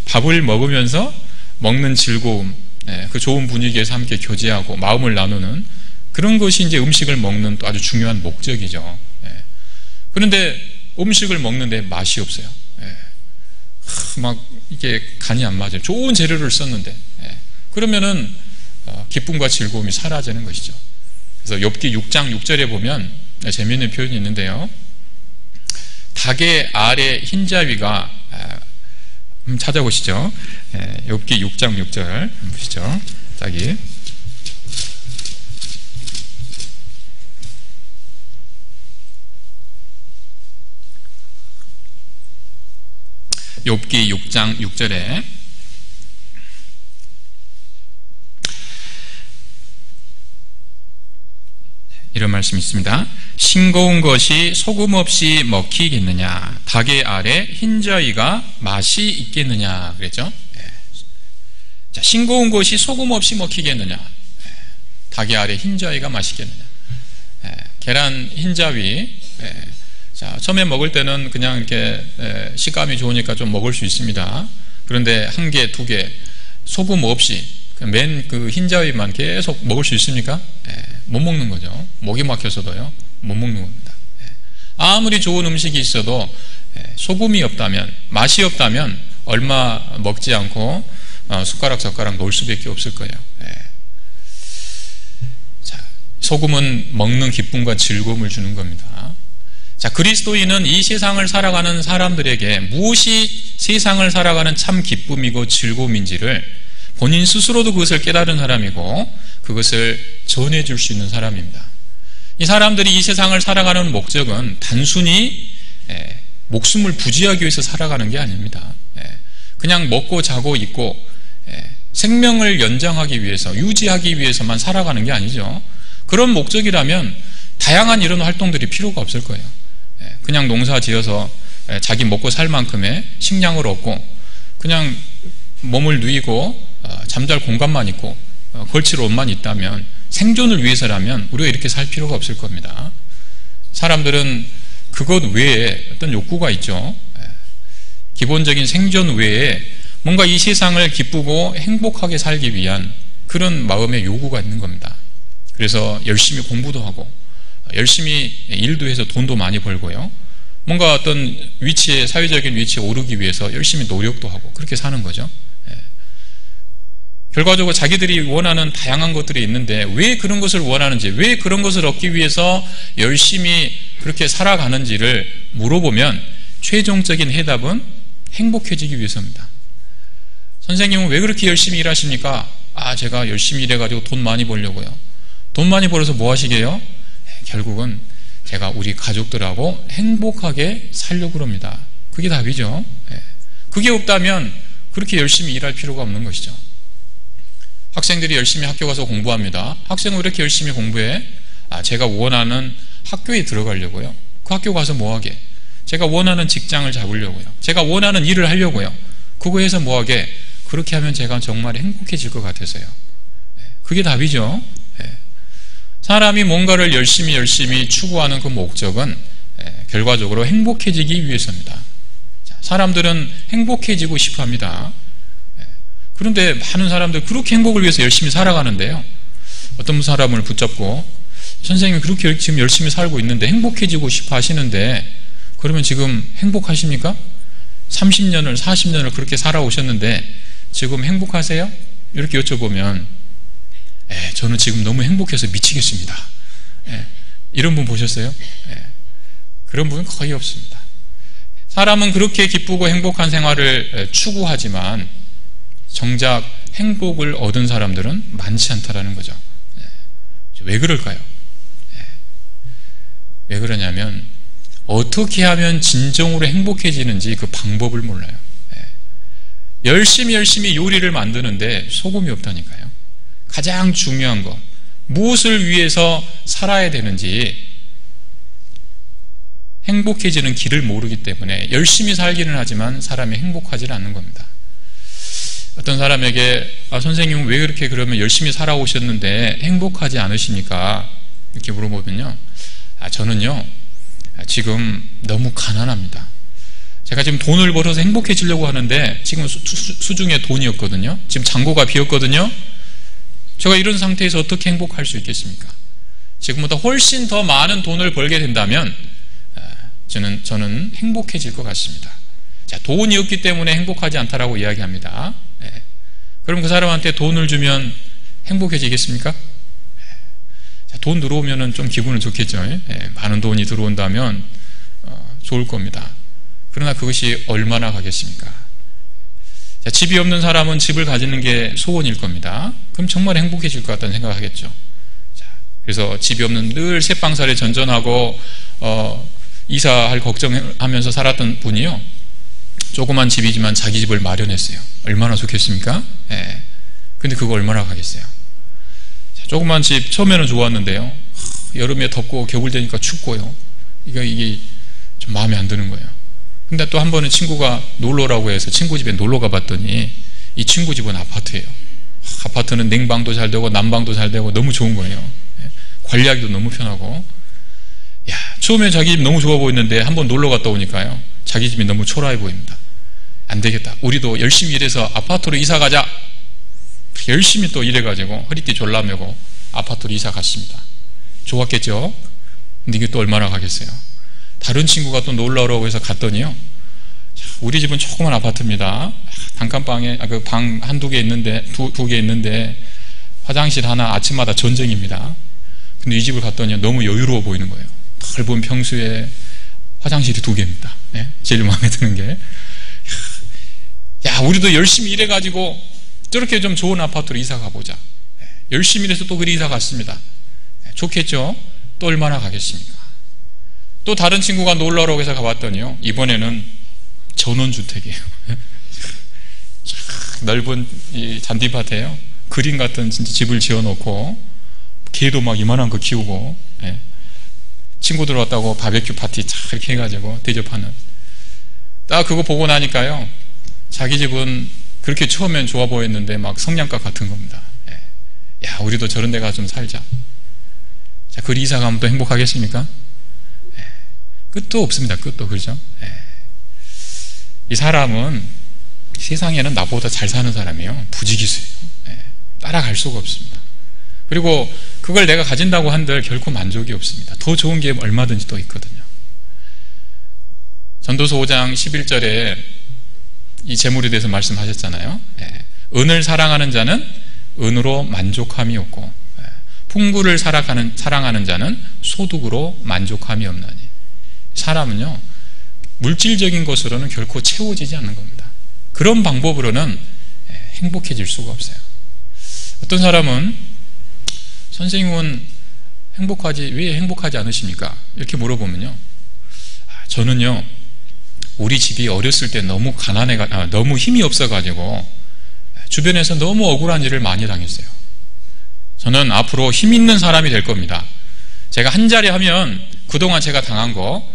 [SPEAKER 1] 밥을 먹으면서 먹는 즐거움, 그 좋은 분위기에서 함께 교제하고 마음을 나누는 그런 것이 이제 음식을 먹는 또 아주 중요한 목적이죠. 그런데 음식을 먹는데 맛이 없어요. 막 이게 간이 안 맞아요. 좋은 재료를 썼는데 그러면은 기쁨과 즐거움이 사라지는 것이죠. 그래서 욥기 6장 6절에 보면 재미있는 표현이 있는데요. 닭의 알의 흰자위가 찾아보시죠. 욥기 6장 6절 보시죠. 짝이 욥기 6장 6절에 이런 말씀이 있습니다. 싱거운 것이 소금 없이 먹히겠느냐? 닭의 알에 흰자위가 맛이 있겠느냐? 그랬죠? 자, 싱거운 것이 소금 없이 먹히겠느냐? 닭의 알에 흰자위가 맛있겠느냐? 계란 흰자위. 자, 처음에 먹을 때는 그냥 이렇게 식감이 좋으니까 좀 먹을 수 있습니다. 그런데 한 개, 두 개, 소금 없이 맨 그 흰자위만 계속 먹을 수 있습니까? 못 먹는 거죠. 목이 막혀서도요. 못 먹는 겁니다. 아무리 좋은 음식이 있어도 소금이 없다면, 맛이 없다면 얼마 먹지 않고 숟가락 놓을 수밖에 없을 거예요. 자, 소금은 먹는 기쁨과 즐거움을 주는 겁니다. 자, 그리스도인은 이 세상을 살아가는 사람들에게 무엇이 세상을 살아가는 참 기쁨이고 즐거움인지를 본인 스스로도 그것을 깨달은 사람이고 그것을 전해줄 수 있는 사람입니다. 이 사람들이 이 세상을 살아가는 목적은 단순히 목숨을 부지하기 위해서 살아가는 게 아닙니다. 그냥 먹고 자고 있고 생명을 연장하기 위해서 유지하기 위해서만 살아가는 게 아니죠. 그런 목적이라면 다양한 이런 활동들이 필요가 없을 거예요. 그냥 농사 지어서 자기 먹고 살 만큼의 식량을 얻고 그냥 몸을 누이고 잠잘 공간만 있고 걸칠 옷만 있다면 생존을 위해서라면 우리가 이렇게 살 필요가 없을 겁니다. 사람들은 그것 외에 어떤 욕구가 있죠. 기본적인 생존 외에 뭔가 이 세상을 기쁘고 행복하게 살기 위한 그런 마음의 요구가 있는 겁니다. 그래서 열심히 공부도 하고 열심히 일도 해서 돈도 많이 벌고요. 뭔가 어떤 위치에 사회적인 위치에 오르기 위해서 열심히 노력도 하고 그렇게 사는 거죠. 결과적으로 자기들이 원하는 다양한 것들이 있는데 왜 그런 것을 원하는지, 왜 그런 것을 얻기 위해서 열심히 그렇게 살아가는지를 물어보면 최종적인 해답은 행복해지기 위해서입니다. 선생님은 왜 그렇게 열심히 일하십니까? 제가 열심히 일해가지고 돈 많이 벌려고요. 돈 많이 벌어서 뭐 하시게요? 결국은 제가 우리 가족들하고 행복하게 살려고 합니다. 그게 답이죠. 그게 없다면 그렇게 열심히 일할 필요가 없는 것이죠. 학생들이 열심히 학교 가서 공부합니다. 학생은 왜 이렇게 열심히 공부해? 제가 원하는 학교에 들어가려고요. 그 학교 가서 뭐하게? 제가 원하는 직장을 잡으려고요. 제가 원하는 일을 하려고요. 그거에서 뭐하게? 그렇게 하면 제가 정말 행복해질 것 같아서요. 그게 답이죠. 사람이 뭔가를 열심히 추구하는 그 목적은 결과적으로 행복해지기 위해서입니다. 사람들은 행복해지고 싶어 합니다. 그런데 많은 사람들 그렇게 행복을 위해서 열심히 살아가는데요. 어떤 사람을 붙잡고 선생님이 그렇게 지금 열심히 살고 있는데 행복해지고 싶어 하시는데 그러면 지금 행복하십니까? 30년을 40년을 그렇게 살아오셨는데 지금 행복하세요? 이렇게 여쭤보면 저는 지금 너무 행복해서 미치겠습니다. 이런 분 보셨어요? 그런 분은 거의 없습니다. 사람은 그렇게 기쁘고 행복한 생활을 추구하지만 정작 행복을 얻은 사람들은 많지 않다라는 거죠. 왜 그럴까요? 왜 그러냐면 어떻게 하면 진정으로 행복해지는지 그 방법을 몰라요. 열심히 요리를 만드는데 소금이 없다니까요. 가장 중요한 것, 무엇을 위해서 살아야 되는지 행복해지는 길을 모르기 때문에 열심히 살기는 하지만 사람이 행복하지 않는 겁니다. 어떤 사람에게 선생님은 왜 그렇게 그러면 열심히 살아오셨는데 행복하지 않으십니까? 이렇게 물어보면요. 저는요 지금 너무 가난합니다. 제가 지금 돈을 벌어서 행복해지려고 하는데 지금 수중에 돈이 없거든요. 지금 잔고가 비었거든요. 제가 이런 상태에서 어떻게 행복할 수 있겠습니까? 지금보다 훨씬 더 많은 돈을 벌게 된다면 저는 행복해질 것 같습니다. 자, 돈이 없기 때문에 행복하지 않다라고 이야기합니다. 그럼 그 사람한테 돈을 주면 행복해지겠습니까? 자, 돈 들어오면 좀 기분은 좋겠죠. 많은 돈이 들어온다면 좋을 겁니다. 그러나 그것이 얼마나 가겠습니까? 자, 집이 없는 사람은 집을 가지는 게 소원일 겁니다. 그럼 정말 행복해질 것 같다는 생각을 하겠죠. 자, 그래서 집이 없는 늘 새방살에 전전하고 이사할 걱정하면서 살았던 분이요, 조그만 집이지만 자기 집을 마련했어요. 얼마나 좋겠습니까? 근데 그거 얼마나 가겠어요? 자, 조그만 집 처음에는 좋았는데요, 여름에 덥고 겨울 되니까 춥고요, 이게 좀 마음에 안 드는 거예요. 근데 또 한 번은 친구가 놀러라고 해서 친구 집에 놀러 가봤더니 이 친구 집은 아파트예요. 아파트는 냉방도 잘 되고 난방도 잘 되고 너무 좋은 거예요. 관리하기도 너무 편하고. 야, 처음에 자기 집 너무 좋아 보였는데 한번 놀러 갔다 오니까요, 자기 집이 너무 초라해 보입니다. 안 되겠다, 우리도 열심히 일해서 아파트로 이사 가자. 열심히 또 일해가지고 허리띠 졸라매고 아파트로 이사 갔습니다. 좋았겠죠? 근데 이게 또 얼마나 가겠어요? 다른 친구가 또 놀러 오라고 해서 갔더니요, 우리 집은 조그만 아파트입니다. 단칸방에 그 방 한두 개 있는데 두 개 있는데 화장실 하나, 아침마다 전쟁입니다. 근데 이 집을 갔더니 너무 여유로워 보이는 거예요. 넓은 평수에 화장실이 2개입니다. 제일 마음에 드는 게, 야, 우리도 열심히 일해가지고 저렇게 좀 좋은 아파트로 이사 가보자. 열심히 일해서 또 그리 이사 갔습니다. 좋겠죠? 또 얼마나 가겠습니까? 또 다른 친구가 놀러 오라고 해서 가봤더니요, 이번에는 전원주택이에요. 넓은 이 잔디밭에요, 그림 같은 진짜 집을 지어놓고 개도 막 이만한 거 키우고, 친구들 왔다고 바베큐 파티 쫙 이렇게 해가지고 대접하는. 딱 그거 보고 나니까요, 자기 집은 그렇게 처음엔 좋아 보였는데 막 성냥갑 같은 겁니다. 야, 우리도 저런 데 가서 좀 살자. 자, 그 이사 가면 또 행복하겠습니까? 끝도 없습니다. 끝도. 그렇죠? 이 사람은 세상에는 나보다 잘 사는 사람이에요. 부지기수예요. 따라갈 수가 없습니다. 그리고 그걸 내가 가진다고 한들 결코 만족이 없습니다. 더 좋은 게 얼마든지 또 있거든요. 전도서 5장 11절에 이 재물에 대해서 말씀하셨잖아요. 은을 사랑하는 자는 은으로 만족함이 없고 풍부를 사랑하는 자는 소득으로 만족함이 없나니. 사람은요, 물질적인 것으로는 결코 채워지지 않는 겁니다. 그런 방법으로는 행복해질 수가 없어요. 어떤 사람은 선생님은 왜 행복하지 않으십니까? 이렇게 물어보면요, 저는요, 우리 집이 어렸을 때 너무 너무 힘이 없어가지고 주변에서 너무 억울한 일을 많이 당했어요. 저는 앞으로 힘 있는 사람이 될 겁니다. 제가 한 자리 하면 그동안 제가 당한 거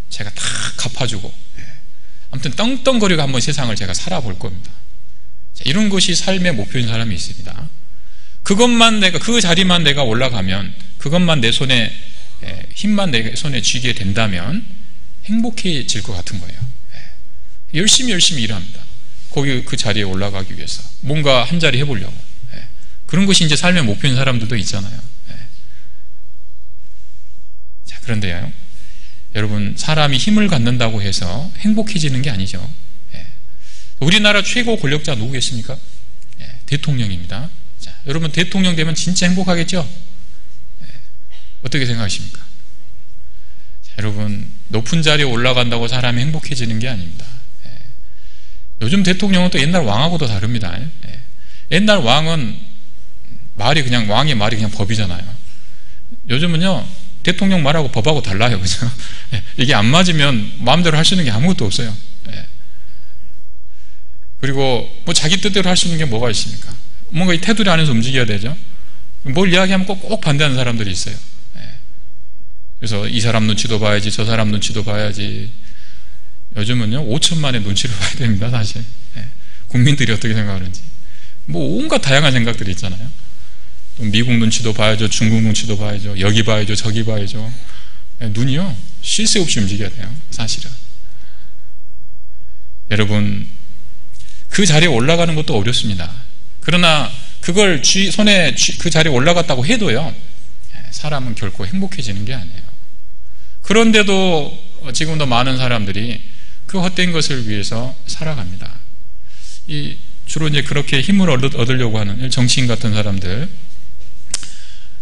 [SPEAKER 1] 제가 다 갚아주고, 아무튼 떵떵거리고 한번 세상을 제가 살아볼 겁니다. 이런 것이 삶의 목표인 사람이 있습니다. 그것만 그 자리만 내가 올라가면, 그것만 내 손에, 힘만 내 손에 쥐게 된다면 행복해질 것 같은 거예요. 열심히 일합니다. 거기 그 자리에 올라가기 위해서 뭔가 한 자리 해보려고. 그런 것이 이제 삶의 목표인 사람들도 있잖아요. 자, 그런데요, 여러분, 사람이 힘을 갖는다고 해서 행복해지는 게 아니죠. 우리나라 최고 권력자 누구겠습니까? 대통령입니다. 자, 여러분, 대통령 되면 진짜 행복하겠죠? 어떻게 생각하십니까? 자, 여러분, 높은 자리에 올라간다고 사람이 행복해지는 게 아닙니다. 요즘 대통령은 또 옛날 왕하고도 다릅니다. 옛날 왕은 왕의 말이 그냥 법이잖아요. 요즘은요, 대통령 말하고 법하고 달라요. 그죠? 이게 안 맞으면 마음대로 할 수 있는 게 아무것도 없어요. 그리고 뭐 자기 뜻대로 할 수 있는 게 뭐가 있습니까? 뭔가 이 테두리 안에서 움직여야 되죠. 뭘 이야기하면 꼭 반대하는 사람들이 있어요. 그래서 이 사람 눈치도 봐야지, 저 사람 눈치도 봐야지. 요즘은요, 5천만의 눈치를 봐야 됩니다, 사실. 국민들이 어떻게 생각하는지. 뭐 온갖 다양한 생각들이 있잖아요. 또 미국 눈치도 봐야죠, 중국 눈치도 봐야죠, 여기 봐야죠, 저기 봐야죠. 눈이요, 쉴 새 없이 움직여야 돼요, 사실은. 여러분, 그 자리에 올라가는 것도 어렵습니다. 그러나 그걸 손에 그 자리에 올라갔다고 해도요, 사람은 결코 행복해지는 게 아니에요. 그런데도 지금도 많은 사람들이 그 헛된 것을 위해서 살아갑니다. 주로 이제 그렇게 힘을 얻으려고 하는 정치인 같은 사람들,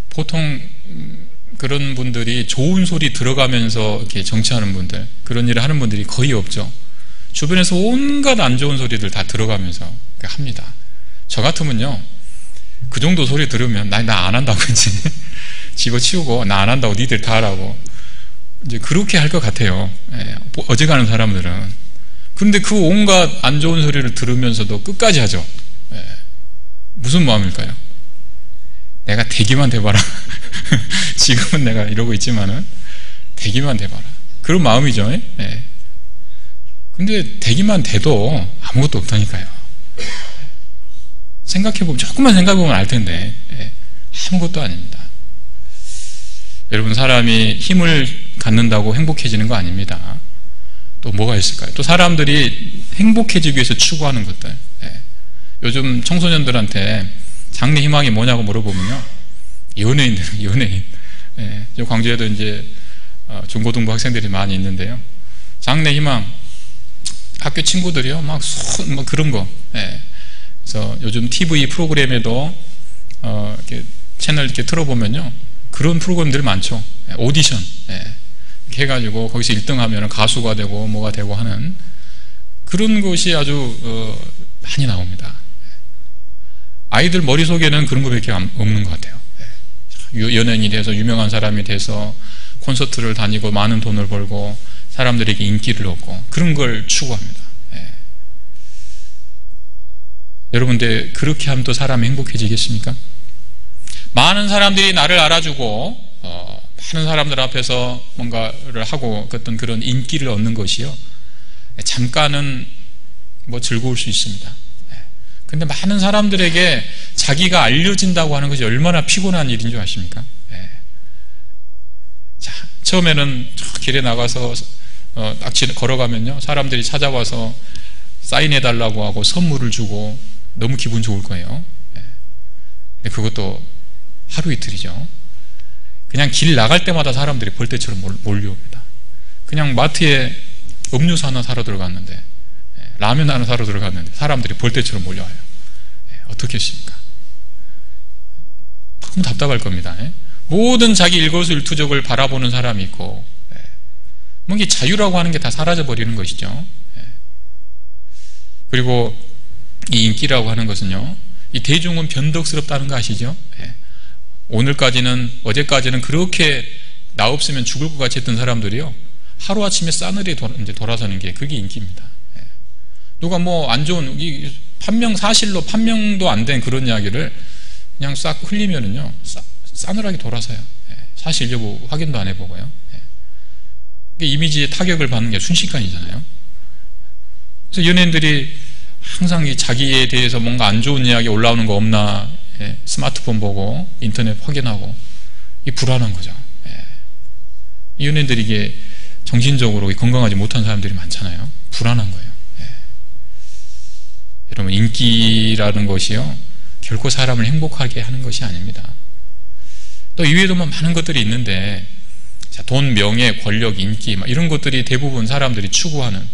[SPEAKER 1] 보통 그런 분들이 좋은 소리 들어가면서 이렇게 정치하는 분들, 그런 일을 하는 분들이 거의 없죠. 주변에서 온갖 안 좋은 소리들 다 들어가면서 합니다. 저 같으면요, 그 정도 소리 들으면 나 안 한다고 이제 집어치우고, 나 안 한다고 니들 다 하라고 이제 그렇게 할 것 같아요. 어지간한 사람들은. 그런데 그 온갖 안 좋은 소리를 들으면서도 끝까지 하죠. 무슨 마음일까요? 내가 되기만 돼봐라. 지금은 내가 이러고 있지만은 되기만 돼봐라. 그런 마음이죠. 근데 되기만 돼도 아무것도 없다니까요. 생각해보면, 조금만 생각해보면 알 텐데 아무것도 아닙니다. 여러분, 사람이 힘을 갖는다고 행복해지는 거 아닙니다. 또 뭐가 있을까요? 또 사람들이 행복해지기 위해서 추구하는 것들. 요즘 청소년들한테 장래 희망이 뭐냐고 물어보면요, 연예인. 광주에도 이제 중고등부 학생들이 많이 있는데요, 장래 희망, 학교 친구들이요, 막 그런 거. 그래서 요즘 TV 프로그램에도 이렇게 채널 이렇게 틀어보면요, 그런 프로그램들 많죠. 오디션 이렇게 해가지고 거기서 1등하면 가수가 되고 뭐가 되고 하는 그런 것이 아주 많이 나옵니다. 아이들 머릿속에는 그런 것밖에 없는 것 같아요. 연예인이 돼서, 유명한 사람이 돼서 콘서트를 다니고 많은 돈을 벌고 사람들에게 인기를 얻고 그런 걸 추구합니다. 여러분들, 그렇게 하면 또 사람이 행복해지겠습니까? 많은 사람들이 나를 알아주고 많은 사람들 앞에서 뭔가를 하고 어떤 그런 인기를 얻는 것이요, 잠깐은 뭐 즐거울 수 있습니다. 근데 많은 사람들에게 자기가 알려진다고 하는 것이 얼마나 피곤한 일인 줄 아십니까? 자, 처음에는 길에 나가서 딱 걸어가면요, 사람들이 찾아와서 사인해달라고 하고 선물을 주고 너무 기분 좋을 거예요. 근데 그것도 하루 이틀이죠. 그냥 길 나갈 때마다 사람들이 벌떼처럼 몰려옵니다. 그냥 마트에 음료수 하나 사러 들어갔는데, 라면 하나 사러 들어갔는데 사람들이 벌떼처럼 몰려와요. 어떻게 했습니까? 너무 답답할 겁니다. 모든 자기 일거수일투족을 바라보는 사람이 있고, 뭔가 자유라고 하는 게 다 사라져버리는 것이죠. 그리고 이 인기라고 하는 것은요, 이 대중은 변덕스럽다는 거 아시죠? 오늘까지는, 어제까지는 그렇게 나 없으면 죽을 것 같이 했던 사람들이요, 하루아침에 싸늘히 이제 돌아서는 게, 그게 인기입니다. 누가 뭐 안 좋은, 사실로 판명도 안 된 그런 이야기를 그냥 싹 흘리면은요, 싸늘하게 돌아서요. 사실 여부 확인도 안 해보고요. 이미지에 타격을 받는 게 순식간이잖아요. 그래서 연예인들이 항상 이 자기에 대해서 뭔가 안 좋은 이야기 올라오는 거 없나, 스마트폰 보고 인터넷 확인하고, 이 불안한 거죠. 이 연예인들이 이게 정신적으로 건강하지 못한 사람들이 많잖아요. 불안한 거예요. 여러분, 인기라는 것이요, 결코 사람을 행복하게 하는 것이 아닙니다. 또 이외에도 많은 것들이 있는데, 돈, 명예, 권력, 인기 이런 것들이 대부분 사람들이 추구하는,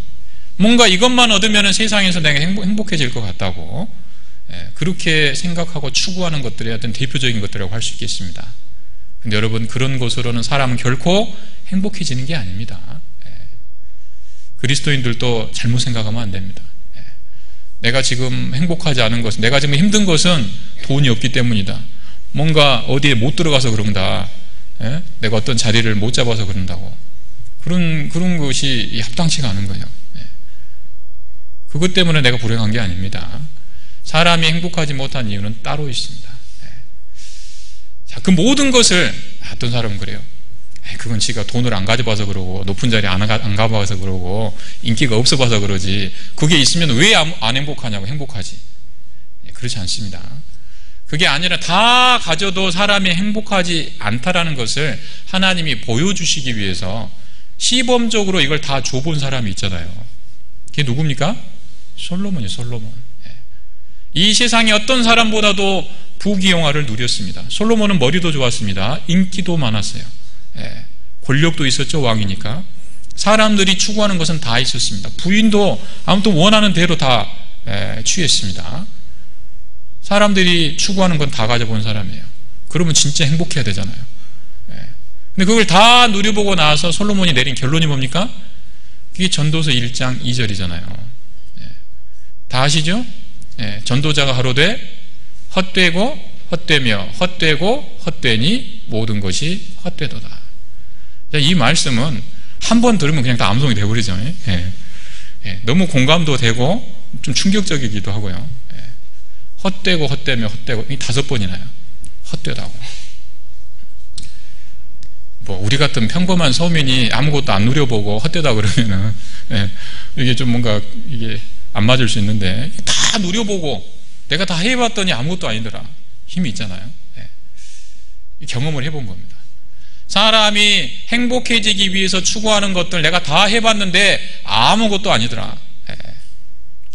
[SPEAKER 1] 뭔가 이것만 얻으면 세상에서 내가 행복해질 것 같다고 그렇게 생각하고 추구하는 것들이 어떤 대표적인 것들이라고 할 수 있겠습니다. 근데 여러분, 그런 것으로는 사람은 결코 행복해지는 게 아닙니다. 그리스도인들도 잘못 생각하면 안 됩니다. 내가 지금 행복하지 않은 것은, 내가 지금 힘든 것은 돈이 없기 때문이다. 뭔가 어디에 못 들어가서 그런다. 내가 어떤 자리를 못 잡아서 그런다고. 그런 것이 합당치가 않은 거예요. 그것 때문에 내가 불행한 게 아닙니다. 사람이 행복하지 못한 이유는 따로 있습니다. 자, 그 모든 것을, 어떤 사람은 그래요. 그건 지가 돈을 안 가져봐서 그러고, 높은 자리에 안 가봐서 그러고, 인기가 없어봐서 그러지. 그게 있으면 왜 안 행복하냐고. 행복하지. 그렇지 않습니다. 그게 아니라 다 가져도 사람이 행복하지 않다라는 것을 하나님이 보여주시기 위해서 시범적으로 이걸 다 줘본 사람이 있잖아요. 그게 누굽니까? 솔로몬이에요. 솔로몬. 이 세상에 어떤 사람보다도 부귀영화를 누렸습니다. 솔로몬은 머리도 좋았습니다. 인기도 많았어요. 권력도 있었죠. 왕이니까. 사람들이 추구하는 것은 다 있었습니다. 부인도 아무튼 원하는 대로 다 취했습니다. 사람들이 추구하는 건 다 가져본 사람이에요. 그러면 진짜 행복해야 되잖아요. 근데 그걸 다 누려보고 나서 솔로몬이 내린 결론이 뭡니까? 그게 전도서 1장 2절이잖아요. 다 아시죠? 전도자가 하루되 헛되고 헛되며 헛되고 헛되니 모든 것이 헛되도다. 이 말씀은 한 번 들으면 그냥 다 암송이 되어버리죠. 너무 공감도 되고 좀 충격적이기도 하고요. 헛되고 헛되며 헛되고, 이 5번이나요. 헛되다고. 우리 같은 평범한 서민이 아무것도 안 누려보고 헛되다 그러면은, 이게 좀 뭔가, 이게 안 맞을 수 있는데, 다 누려보고, 내가 다 해봤더니 아무것도 아니더라. 힘이 있잖아요. 경험을 해본 겁니다. 사람이 행복해지기 위해서 추구하는 것들 내가 다 해봤는데 아무것도 아니더라.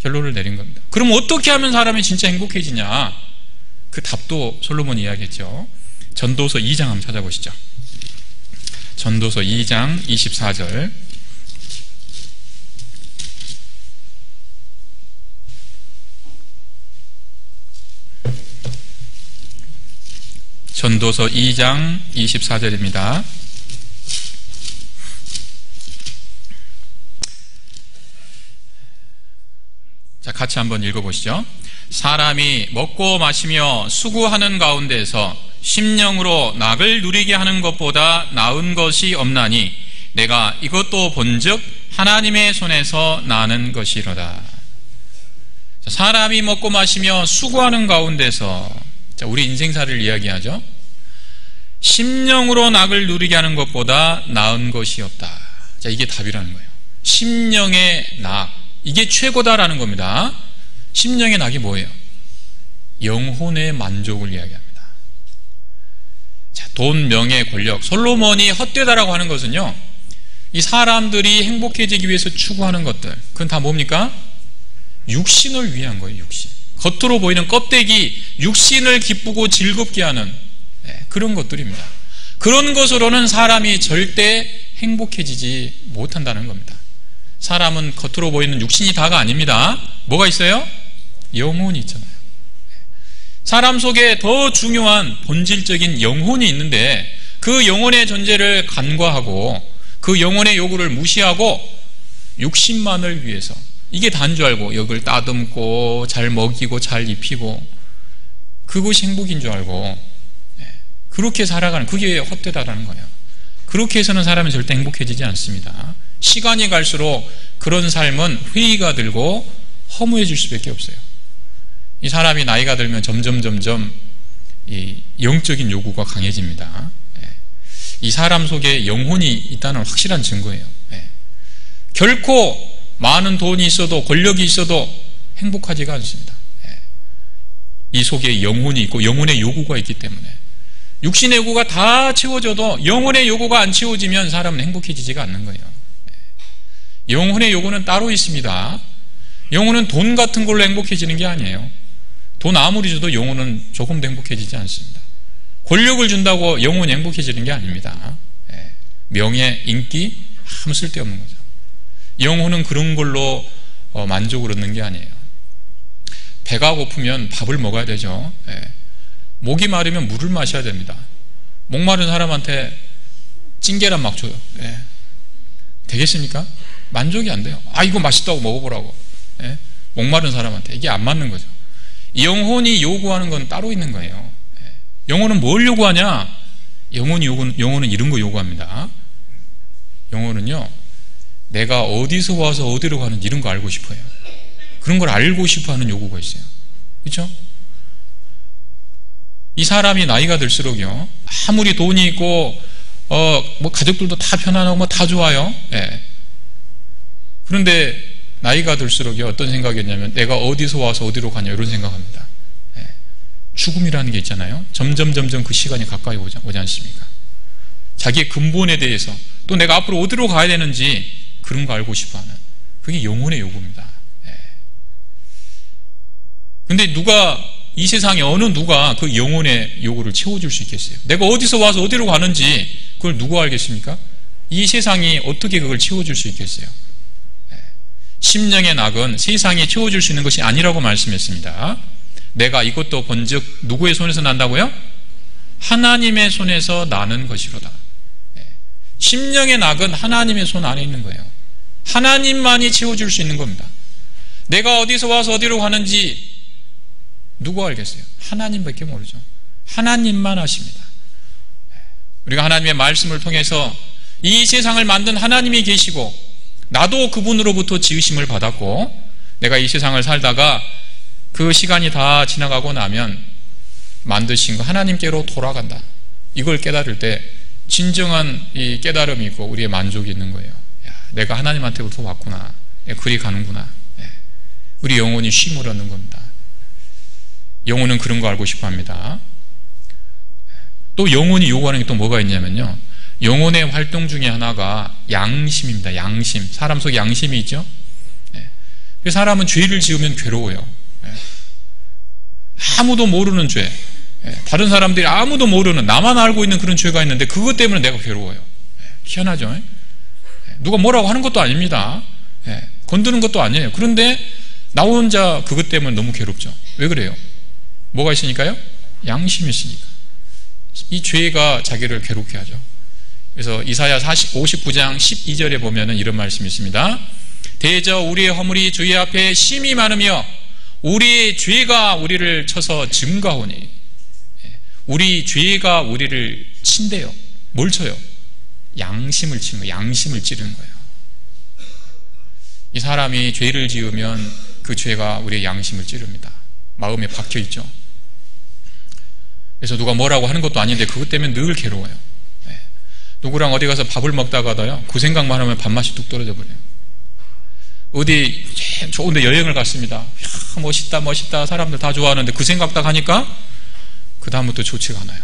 [SPEAKER 1] 결론을 내린 겁니다. 그럼 어떻게 하면 사람이 진짜 행복해지냐? 그 답도 솔로몬이 이야기했죠. 전도서 2장 한번 찾아보시죠. 전도서 2장 24절. 전도서 2장 24절입니다. 자, 같이 한번 읽어보시죠. 사람이 먹고 마시며 수고하는 가운데서 심령으로 낙을 누리게 하는 것보다 나은 것이 없나니 내가 이것도 본즉 하나님의 손에서 나는 것이로다. 자, 사람이 먹고 마시며 수고하는 가운데서, 자, 우리 인생사를 이야기하죠. 심령으로 낙을 누리게 하는 것보다 나은 것이 없다. 자, 이게 답이라는 거예요. 심령의 낙, 이게 최고다라는 겁니다. 심령의 낙이 뭐예요? 영혼의 만족을 이야기합니다. 자, 돈, 명예, 권력. 솔로몬이 헛되다라고 하는 것은요, 이 사람들이 행복해지기 위해서 추구하는 것들, 그건 다 뭡니까? 육신을 위한 거예요. 육신. 겉으로 보이는 껍데기, 육신을 기쁘고 즐겁게 하는 그런 것들입니다. 그런 것으로는 사람이 절대 행복해지지 못한다는 겁니다. 사람은 겉으로 보이는 육신이 다가 아닙니다. 뭐가 있어요? 영혼이 있잖아요. 사람 속에 더 중요한 본질적인 영혼이 있는데 그 영혼의 존재를 간과하고 그 영혼의 요구를 무시하고 육신만을 위해서, 이게 다인 줄 알고 역을 따듬고 잘 먹이고 잘 입히고 그것이 행복인 줄 알고 그렇게 살아가는, 그게 헛되다라는 거예요. 그렇게 해서는 사람이 절대 행복해지지 않습니다. 시간이 갈수록 그런 삶은 회의가 들고 허무해질 수밖에 없어요. 이 사람이 나이가 들면 점점 이 영적인 요구가 강해집니다. 이 사람 속에 영혼이 있다는 확실한 증거예요. 결코 많은 돈이 있어도 권력이 있어도 행복하지가 않습니다. 이 속에 영혼이 있고 영혼의 요구가 있기 때문에 육신의 요구가 다 채워져도 영혼의 요구가 안 채워지면 사람은 행복해지지가 않는 거예요. 영혼의 요구는 따로 있습니다. 영혼은 돈 같은 걸로 행복해지는 게 아니에요. 돈 아무리 줘도 영혼은 조금도 행복해지지 않습니다. 권력을 준다고 영혼이 행복해지는 게 아닙니다. 명예, 인기 아무 쓸데없는 거죠. 영혼은 그런 걸로 만족을 얻는 게 아니에요. 배가 고프면 밥을 먹어야 되죠. 목이 마르면 물을 마셔야 됩니다. 목마른 사람한테 찐계란 막 줘요. 되겠습니까? 만족이 안 돼요. 아, 이거 맛있다고 먹어보라고. 목마른 사람한테 이게 안 맞는 거죠. 영혼이 요구하는 건 따로 있는 거예요. 영혼은 뭘 요구하냐? 영혼은 이런 거 요구합니다. 영혼은요, 내가 어디서 와서 어디로 가는지 이런 거 알고 싶어요. 그런 걸 알고 싶어 하는 요구가 있어요. 그렇죠? 이 사람이 나이가 들수록요, 아무리 돈이 있고 뭐 가족들도 다 편안하고 뭐 다 좋아요. 그런데 나이가 들수록요, 어떤 생각이었냐면 내가 어디서 와서 어디로 가냐 이런 생각합니다. 죽음이라는 게 있잖아요. 점점 그 시간이 가까이 오지 않습니까? 자기의 근본에 대해서 또 내가 앞으로 어디로 가야 되는지 그런 거 알고 싶어하는, 그게 영혼의 요구입니다. 근데 이 세상에 어느 누가 그 영혼의 요구를 채워줄 수 있겠어요? 내가 어디서 와서 어디로 가는지 그걸 누가 알겠습니까? 이 세상이 어떻게 그걸 채워줄 수 있겠어요? 심령의 낙은 세상이 채워줄 수 있는 것이 아니라고 말씀했습니다. 내가 이것도 본즉 누구의 손에서 난다고요? 하나님의 손에서 나는 것이로다. 심령의 낙은 하나님의 손 안에 있는 거예요. 하나님만이 채워줄 수 있는 겁니다. 내가 어디서 와서 어디로 가는지 누가 알겠어요? 하나님밖에 모르죠. 하나님만 아십니다. 우리가 하나님의 말씀을 통해서 이 세상을 만든 하나님이 계시고 나도 그분으로부터 지으심을 받았고 내가 이 세상을 살다가 그 시간이 다 지나가고 나면 만드신 거 하나님께로 돌아간다. 이걸 깨달을 때 진정한 이 깨달음이 있고 우리의 만족이 있는 거예요. 야, 내가 하나님한테부터 왔구나. 내가 그리 가는구나. 우리 영혼이 쉼을 얻는 겁니다. 영혼은 그런 거 알고 싶어 합니다. 또 영혼이 요구하는 게 또 뭐가 있냐면요, 영혼의 활동 중에 하나가 양심입니다. 양심. 사람 속에 양심이 있죠. 사람은 죄를 지으면 괴로워요. 아무도 모르는 죄, 다른 사람들이 아무도 모르는, 나만 알고 있는 그런 죄가 있는데 그것 때문에 내가 괴로워요. 희한하죠. 누가 뭐라고 하는 것도 아닙니다. 건드는 것도 아니에요. 그런데 나 혼자 그것 때문에 너무 괴롭죠. 왜 그래요? 뭐가 있으니까요? 양심이 있으니까. 이 죄가 자기를 괴롭게 하죠. 그래서 이사야 59장 12절에 보면은 이런 말씀이 있습니다. 대저 우리의 허물이 주의 앞에 심히 많으며 우리의 죄가 우리를 쳐서 증가하오니. 우리 죄가 우리를 친대요. 뭘 쳐요? 양심을 치는 거예요. 양심을 찌르는 거예요. 이 사람이 죄를 지으면 그 죄가 우리의 양심을 찌릅니다. 마음에 박혀있죠. 그래서 누가 뭐라고 하는 것도 아닌데 그것 때문에 늘 괴로워요. 누구랑 어디 가서 밥을 먹다가도요, 그 생각만 하면 밥맛이 뚝 떨어져 버려요. 어디 좋은데 여행을 갔습니다. 야, 멋있다 사람들 다 좋아하는데 그 생각 딱 하니까 그 다음부터 좋지가 않아요.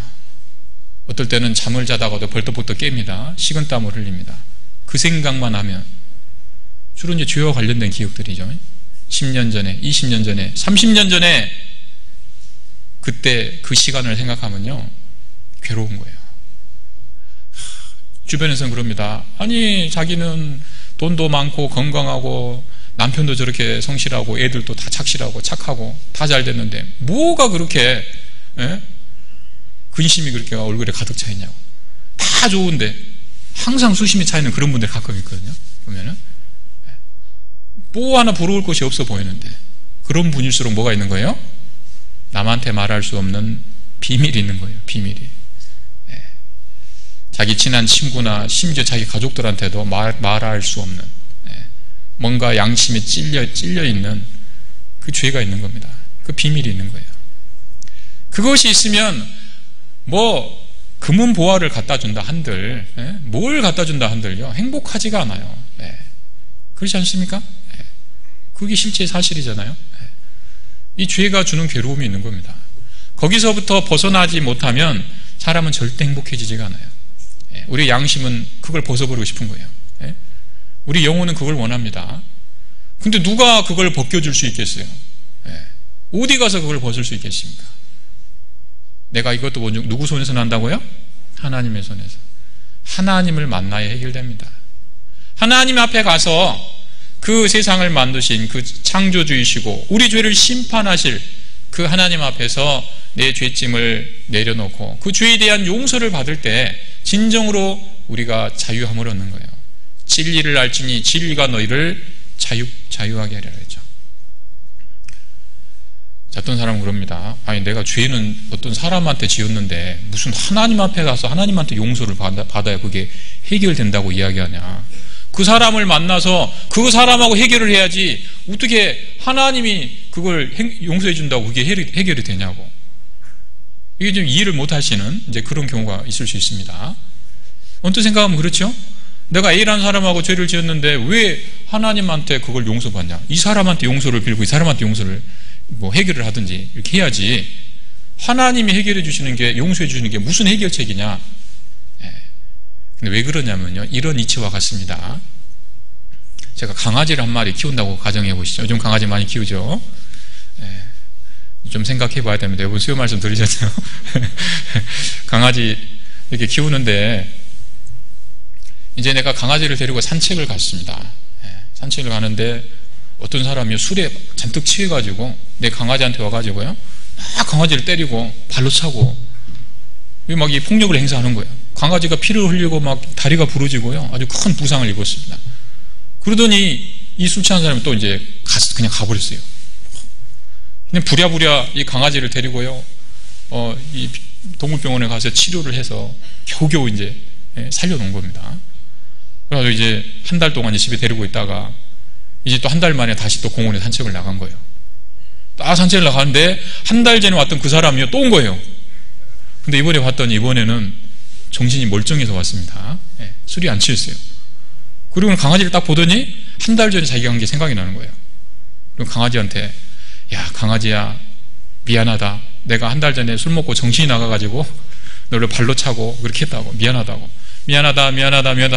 [SPEAKER 1] 어떨 때는 잠을 자다가도 벌떡벌떡 깹니다. 식은땀을 흘립니다. 그 생각만 하면. 주로 이제 죄와 관련된 기억들이죠. 10년 전에, 20년 전에, 30년 전에 그때 그 시간을 생각하면요, 괴로운 거예요. 주변에서는 그럽니다. 아니, 자기는 돈도 많고 건강하고 남편도 저렇게 성실하고 애들도 다 착실하고 착하고 다 잘 됐는데 뭐가 그렇게 근심이 그렇게 얼굴에 가득 차 있냐고. 다 좋은데 항상 수심이 차 있는 그런 분들 가끔 있거든요. 보면은 뭐 하나 부러울 것이 없어 보이는데 그런 분일수록 뭐가 있는 거예요? 남한테 말할 수 없는 비밀이 있는 거예요. 비밀이. 자기 친한 친구나 심지어 자기 가족들한테도 말할 수 없는 뭔가 양심에 찔려 있는 그 죄가 있는 겁니다.
[SPEAKER 2] 그 비밀이 있는 거예요. 그것이 있으면 뭐 금은 보화를 갖다 준다 한들, 뭘 갖다 준다 한들요, 행복하지가 않아요. 그렇지 않습니까? 그게 실제 사실이잖아요. 이 죄가 주는 괴로움이 있는 겁니다. 거기서부터 벗어나지 못하면 사람은 절대 행복해지지가 않아요. 우리 양심은 그걸 벗어버리고 싶은 거예요. 우리 영혼은 그걸 원합니다. 근데 누가 그걸 벗겨줄 수 있겠어요? 어디 가서 그걸 벗을 수 있겠습니까? 내가 이것도 누구 손에서 난다고요? 하나님의 손에서. 하나님을 만나야 해결됩니다. 하나님 앞에 가서 그 세상을 만드신 그 창조주이시고 우리 죄를 심판하실 그 하나님 앞에서 내 죄짐을 내려놓고 그 죄에 대한 용서를 받을 때 진정으로 우리가 자유함을 얻는 거예요. 진리를 알지니 진리가 너희를 자유하게 하리라 했죠. 자, 어떤 사람은 그럽니다. 아니, 내가 죄는 어떤 사람한테 지었는데 무슨 하나님 앞에 가서 하나님한테 용서를 받아야 그게 해결된다고 이야기하냐. 그 사람을 만나서 그 사람하고 해결을 해야지 어떻게 하나님이 그걸 용서해 준다고 그게 해결이 되냐고. 이게 좀 이해를 못 하시는 이제 그런 경우가 있을 수 있습니다. 언뜻 생각하면 그렇죠? 내가 A라는 사람하고 죄를 지었는데 왜 하나님한테 그걸 용서받냐? 이 사람한테 용서를 빌고 이 사람한테 용서를 뭐 해결을 하든지 이렇게 해야지. 하나님이 해결해 주시는 게, 용서해 주시는 게 무슨 해결책이냐? 근데 왜 그러냐면요, 이런 이치와 같습니다. 제가 강아지를 한 마리 키운다고 가정해 보시죠. 요즘 강아지 많이 키우죠. 좀 생각해 봐야 됩니다. 여러분 수요 말씀 들으셨죠? 강아지 이렇게 키우는데 이제 내가 강아지를 데리고 산책을 갔습니다. 산책을 가는데 어떤 사람이 술에 잔뜩 취해가지고 내 강아지한테 와가지고요, 막 강아지를 때리고 발로 차고 막 이 폭력을 행사하는 거예요. 강아지가 피를 흘리고 막 다리가 부러지고요, 아주 큰 부상을 입었습니다. 그러더니 이 술 취한 사람이 또 이제 그냥 가버렸어요. 그냥 부랴부랴 이 강아지를 데리고요, 이 동물병원에 가서 치료를 해서 겨우겨우 이제 살려놓은 겁니다. 그래서 이제 한 달 동안 집에 데리고 있다가 이제 또 한 달 만에 다시 또 공원에 산책을 나간 거예요. 딱 산책을 나가는데 한 달 전에 왔던 그 사람이 또 온 거예요. 근데 이번에 봤더니 이번에는 정신이 멀쩡해서 왔습니다. 술이 안 취했어요. 그리고 강아지를 딱 보더니 한 달 전에 자기가 한 게 생각이 나는 거예요. 그리고 강아지한테, 야, 강아지야, 미안하다. 내가 한 달 전에 술 먹고 정신이 나가가지고 너를 발로 차고 그렇게 했다고. 미안하다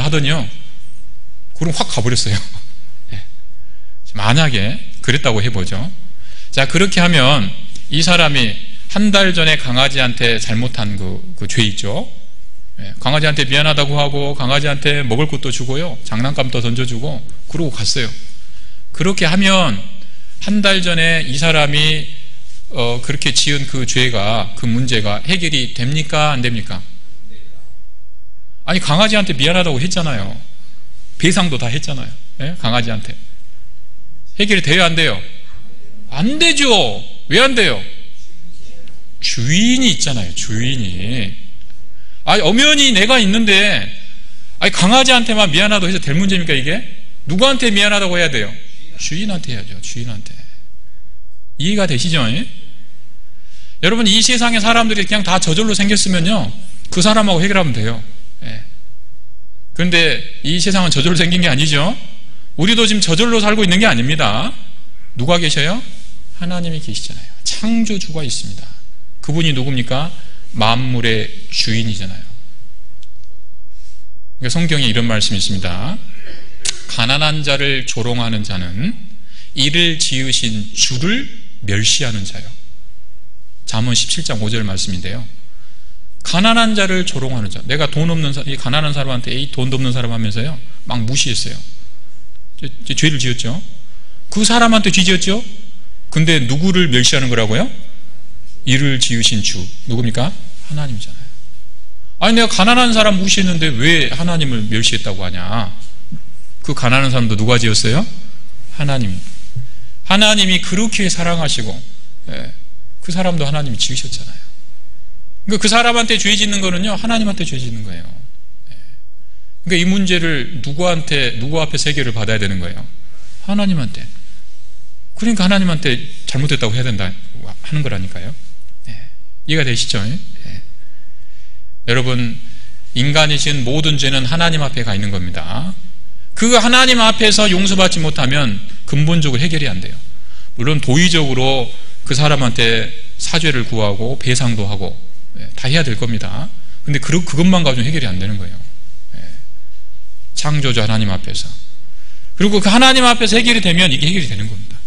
[SPEAKER 2] 하더니요, 그럼 확 가버렸어요. 만약에 그랬다고 해보죠. 자, 그렇게 하면 이 사람이 한 달 전에 강아지한테 잘못한 그 죄 있죠. 강아지한테 미안하다고 하고 강아지한테 먹을 것도 주고요, 장난감도 던져주고 그러고 갔어요. 그렇게 하면 한 달 전에 이 사람이 그렇게 지은 그 죄가, 그 문제가 해결이 됩니까? 안 됩니까? 아니, 강아지한테 미안하다고 했잖아요. 배상도 다 했잖아요. 강아지한테. 해결이 돼요, 안 돼요? 안 되죠. 왜 안 돼요? 주인이 있잖아요, 주인이. 아니, 엄연히 내가 있는데, 아니, 강아지한테만 미안하다고 해서 될 문제입니까, 이게? 누구한테 미안하다고 해야 돼요? 주인한테 해야죠, 주인한테. 이해가 되시죠? 여러분, 이 세상의 사람들이 그냥 다 저절로 생겼으면요, 그 사람하고 해결하면 돼요. 그런데 이 세상은 저절로 생긴 게 아니죠. 우리도 지금 저절로 살고 있는 게 아닙니다. 누가 계셔요? 하나님이 계시잖아요. 창조주가 있습니다. 그분이 누굽니까? 만물의 주인이잖아요. 그러니까 성경에 이런 말씀이 있습니다. 가난한 자를 조롱하는 자는 이를 지으신 주를 멸시하는 자요. 잠언 17장 5절 말씀인데요. 가난한 자를 조롱하는 자. 내가 돈 없는 이 가난한 사람한테 이 돈도 없는 사람 하면서요, 막 무시했어요. 죄를 지었죠. 그 사람한테 죄 지었죠. 근데 누구를 멸시하는 거라고요? 이를 지으신 주. 누굽니까? 하나님이잖아요. 아니, 내가 가난한 사람 무시했는데 왜 하나님을 멸시했다고 하냐? 그 가난한 사람도 누가 지었어요? 하나님. 하나님이 그렇게 사랑하시고, 그 사람도 하나님이 지으셨잖아요. 그러니까 그 사람한테 죄 짓는 거는요, 하나님한테 죄 짓는 거예요. 그러니까 이 문제를 누구 앞에서 해결을 받아야 되는 거예요? 하나님한테. 그러니까 하나님한테 잘못했다고 해야 된다고 하는 거라니까요. 이해가 되시죠? 여러분, 인간이 지은 모든 죄는 하나님 앞에 가 있는 겁니다. 그 하나님 앞에서 용서받지 못하면 근본적으로 해결이 안 돼요. 물론 도의적으로 그 사람한테 사죄를 구하고 배상도 하고 다 해야 될 겁니다. 근데 그것만 가지고 해결이 안 되는 거예요. 창조주 하나님 앞에서. 그리고 그 하나님 앞에서 해결이 되면 이게 해결이 되는 겁니다.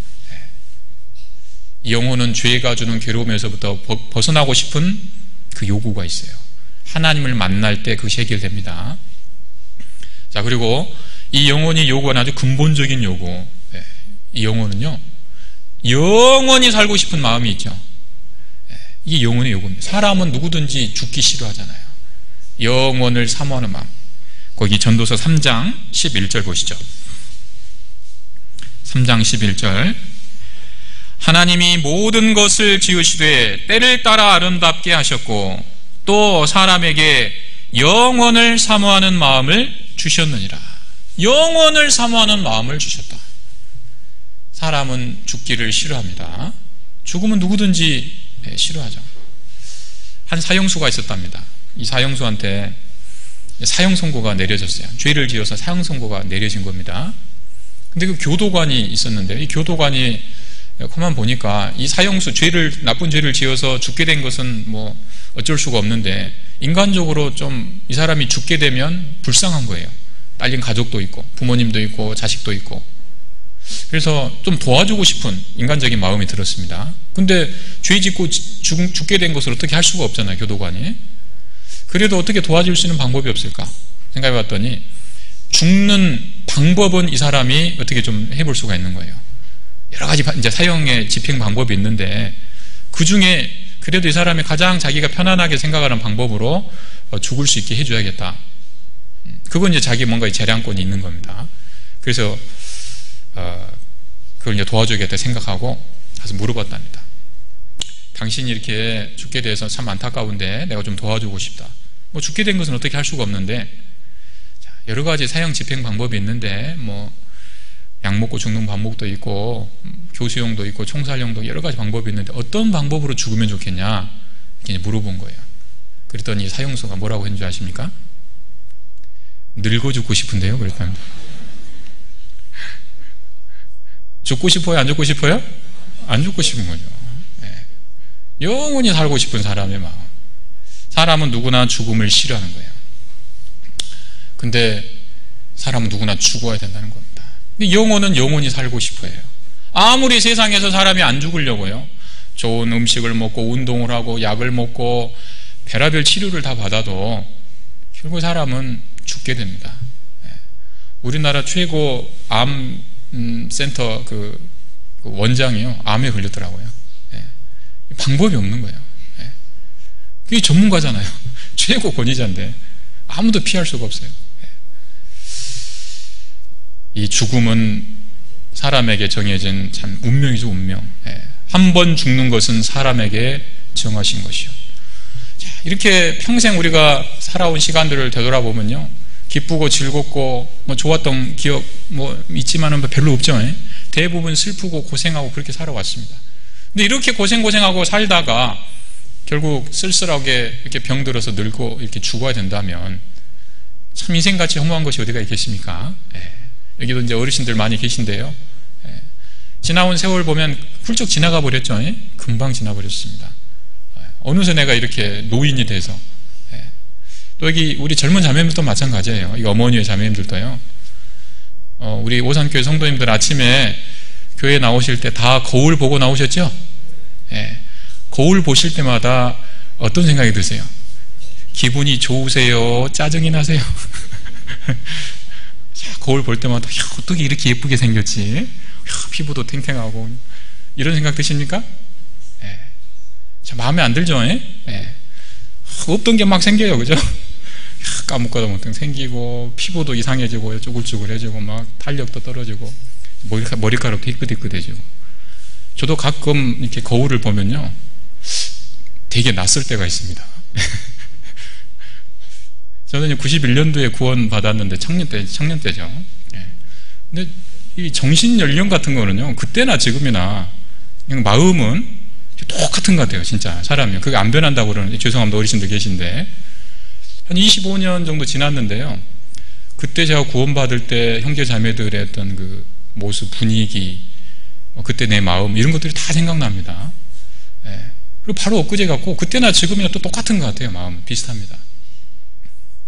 [SPEAKER 2] 영혼은 죄가 주는 괴로움에서부터 벗어나고 싶은 그 요구가 있어요. 하나님을 만날 때 그것이 해결됩니다. 자, 그리고 이 영혼이 요구하는 아주 근본적인 요구. 이 영혼은요, 영원히 살고 싶은 마음이 있죠. 이게 영혼의 요구입니다. 사람은 누구든지 죽기 싫어하잖아요. 영원을 사모하는 마음. 거기 전도서 3장 11절 보시죠. 3장 11절. 하나님이 모든 것을 지으시되 때를 따라 아름답게 하셨고 또 사람에게 영원을 사모하는 마음을 주셨느니라. 영원을 사모하는 마음을 주셨다. 사람은 죽기를 싫어합니다. 죽음은 누구든지 싫어하죠. 한 사형수가 있었답니다. 이 사형수한테 사형 선고가 내려졌어요. 죄를 지어서 사형 선고가 내려진 겁니다. 근데 그 교도관이 있었는데 이 교도관이 그만 보니까 이 사형수 나쁜 죄를 지어서 죽게 된 것은 뭐 어쩔 수가 없는데 인간적으로 좀 이 사람이 죽게 되면 불쌍한 거예요. 딸린 가족도 있고 부모님도 있고 자식도 있고 그래서 좀 도와주고 싶은 인간적인 마음이 들었습니다. 근데 죄 짓고 죽게 된 것을 어떻게 할 수가 없잖아요, 교도관이. 그래도 어떻게 도와줄 수 있는 방법이 없을까 생각해 봤더니 죽는 방법은 이 사람이 어떻게 좀 해볼 수가 있는 거예요. 여러 가지 이제 사형의 집행 방법이 있는데 그 중에 그래도 이 사람이 가장 자기가 편안하게 생각하는 방법으로 죽을 수 있게 해줘야겠다. 그건 이제 자기 뭔가 재량권이 있는 겁니다. 그래서 그걸 이제 도와줘야겠다 생각하고 가서 물어봤답니다. 당신이 이렇게 죽게 돼서 참 안타까운데 내가 좀 도와주고 싶다. 뭐 죽게 된 것은 어떻게 할 수가 없는데 여러 가지 사형 집행 방법이 있는데 뭐 약 먹고 죽는 방법도 있고 교수형도 있고 총살형도 여러 가지 방법이 있는데 어떤 방법으로 죽으면 좋겠냐 이렇게 물어본 거예요. 그랬더니 사형수가 뭐라고 했는지 아십니까? 늙어 죽고 싶은데요. 그랬답니다. 죽고 싶어요? 안 죽고 싶어요? 안 죽고 싶은 거죠. 영원히 살고 싶은 사람의 마음. 사람은 누구나 죽음을 싫어하는 거예요. 근데 사람은 누구나 죽어야 된다는 겁니다. 근데 영혼은 영원히 살고 싶어요. 아무리 세상에서 사람이 안 죽으려고요. 좋은 음식을 먹고 운동을 하고 약을 먹고 별의별 치료를 다 받아도 결국 사람은 죽게 됩니다. 우리나라 최고 암 센터 그 원장이요. 암에 걸렸더라고요. 방법이 없는 거예요. 그게 전문가잖아요. 최고 권위자인데 아무도 피할 수가 없어요. 이 죽음은 사람에게 정해진 참 운명이죠, 운명. 한 번 죽는 것은 사람에게 정하신 것이요. 자, 이렇게 평생 우리가 살아온 시간들을 되돌아보면요, 기쁘고 즐겁고 뭐 좋았던 기억 뭐 있지만은 별로 없죠. 대부분 슬프고 고생하고 그렇게 살아왔습니다. 근데 이렇게 고생하고 살다가 결국 쓸쓸하게 이렇게 병들어서 늙고 이렇게 죽어야 된다면 참 인생같이 허무한 것이 어디가 있겠습니까? 여기도 이제 어르신들 많이 계신데요. 지나온 세월 보면 훌쩍 지나가 버렸죠. 금방 지나버렸습니다. 어느새 내가 이렇게 노인이 돼서. 또 여기 우리 젊은 자매님들도 마찬가지예요. 이 어머니의 자매님들도요. 우리 오산교회 성도님들 아침에 교회 나오실 때 다 거울 보고 나오셨죠? 거울 보실 때마다 어떤 생각이 드세요? 기분이 좋으세요? 짜증이 나세요? 거울 볼 때마다 어떻게 이렇게 예쁘게 생겼지? 피부도 탱탱하고 이런 생각 드십니까? 마음에 안 들죠? 없던 게 막 생겨요, 그죠? 까뭇까뭇 생기고 피부도 이상해지고 쭈글쭈글해지고 막 탄력도 떨어지고 머리카락도 희끗희끗해지고. 저도 가끔 이렇게 거울을 보면요 되게 낯설 때가 있습니다. 저는 91년도에 구원 받았는데 청년 때죠. 근데 이 정신 연령 같은 거는요 그때나 지금이나 그냥 마음은 똑같은 것 같아요, 진짜. 사람이. 그게 안 변한다고 그러는, 죄송합니다. 어르신들 계신데. 한 25년 정도 지났는데요. 그때 제가 구원받을 때 형제 자매들의 어떤 그 모습, 분위기, 그때 내 마음, 이런 것들이 다 생각납니다. 예. 그리고 바로 엊그제 같고, 그때나 지금이나 또 똑같은 것 같아요. 마음 비슷합니다.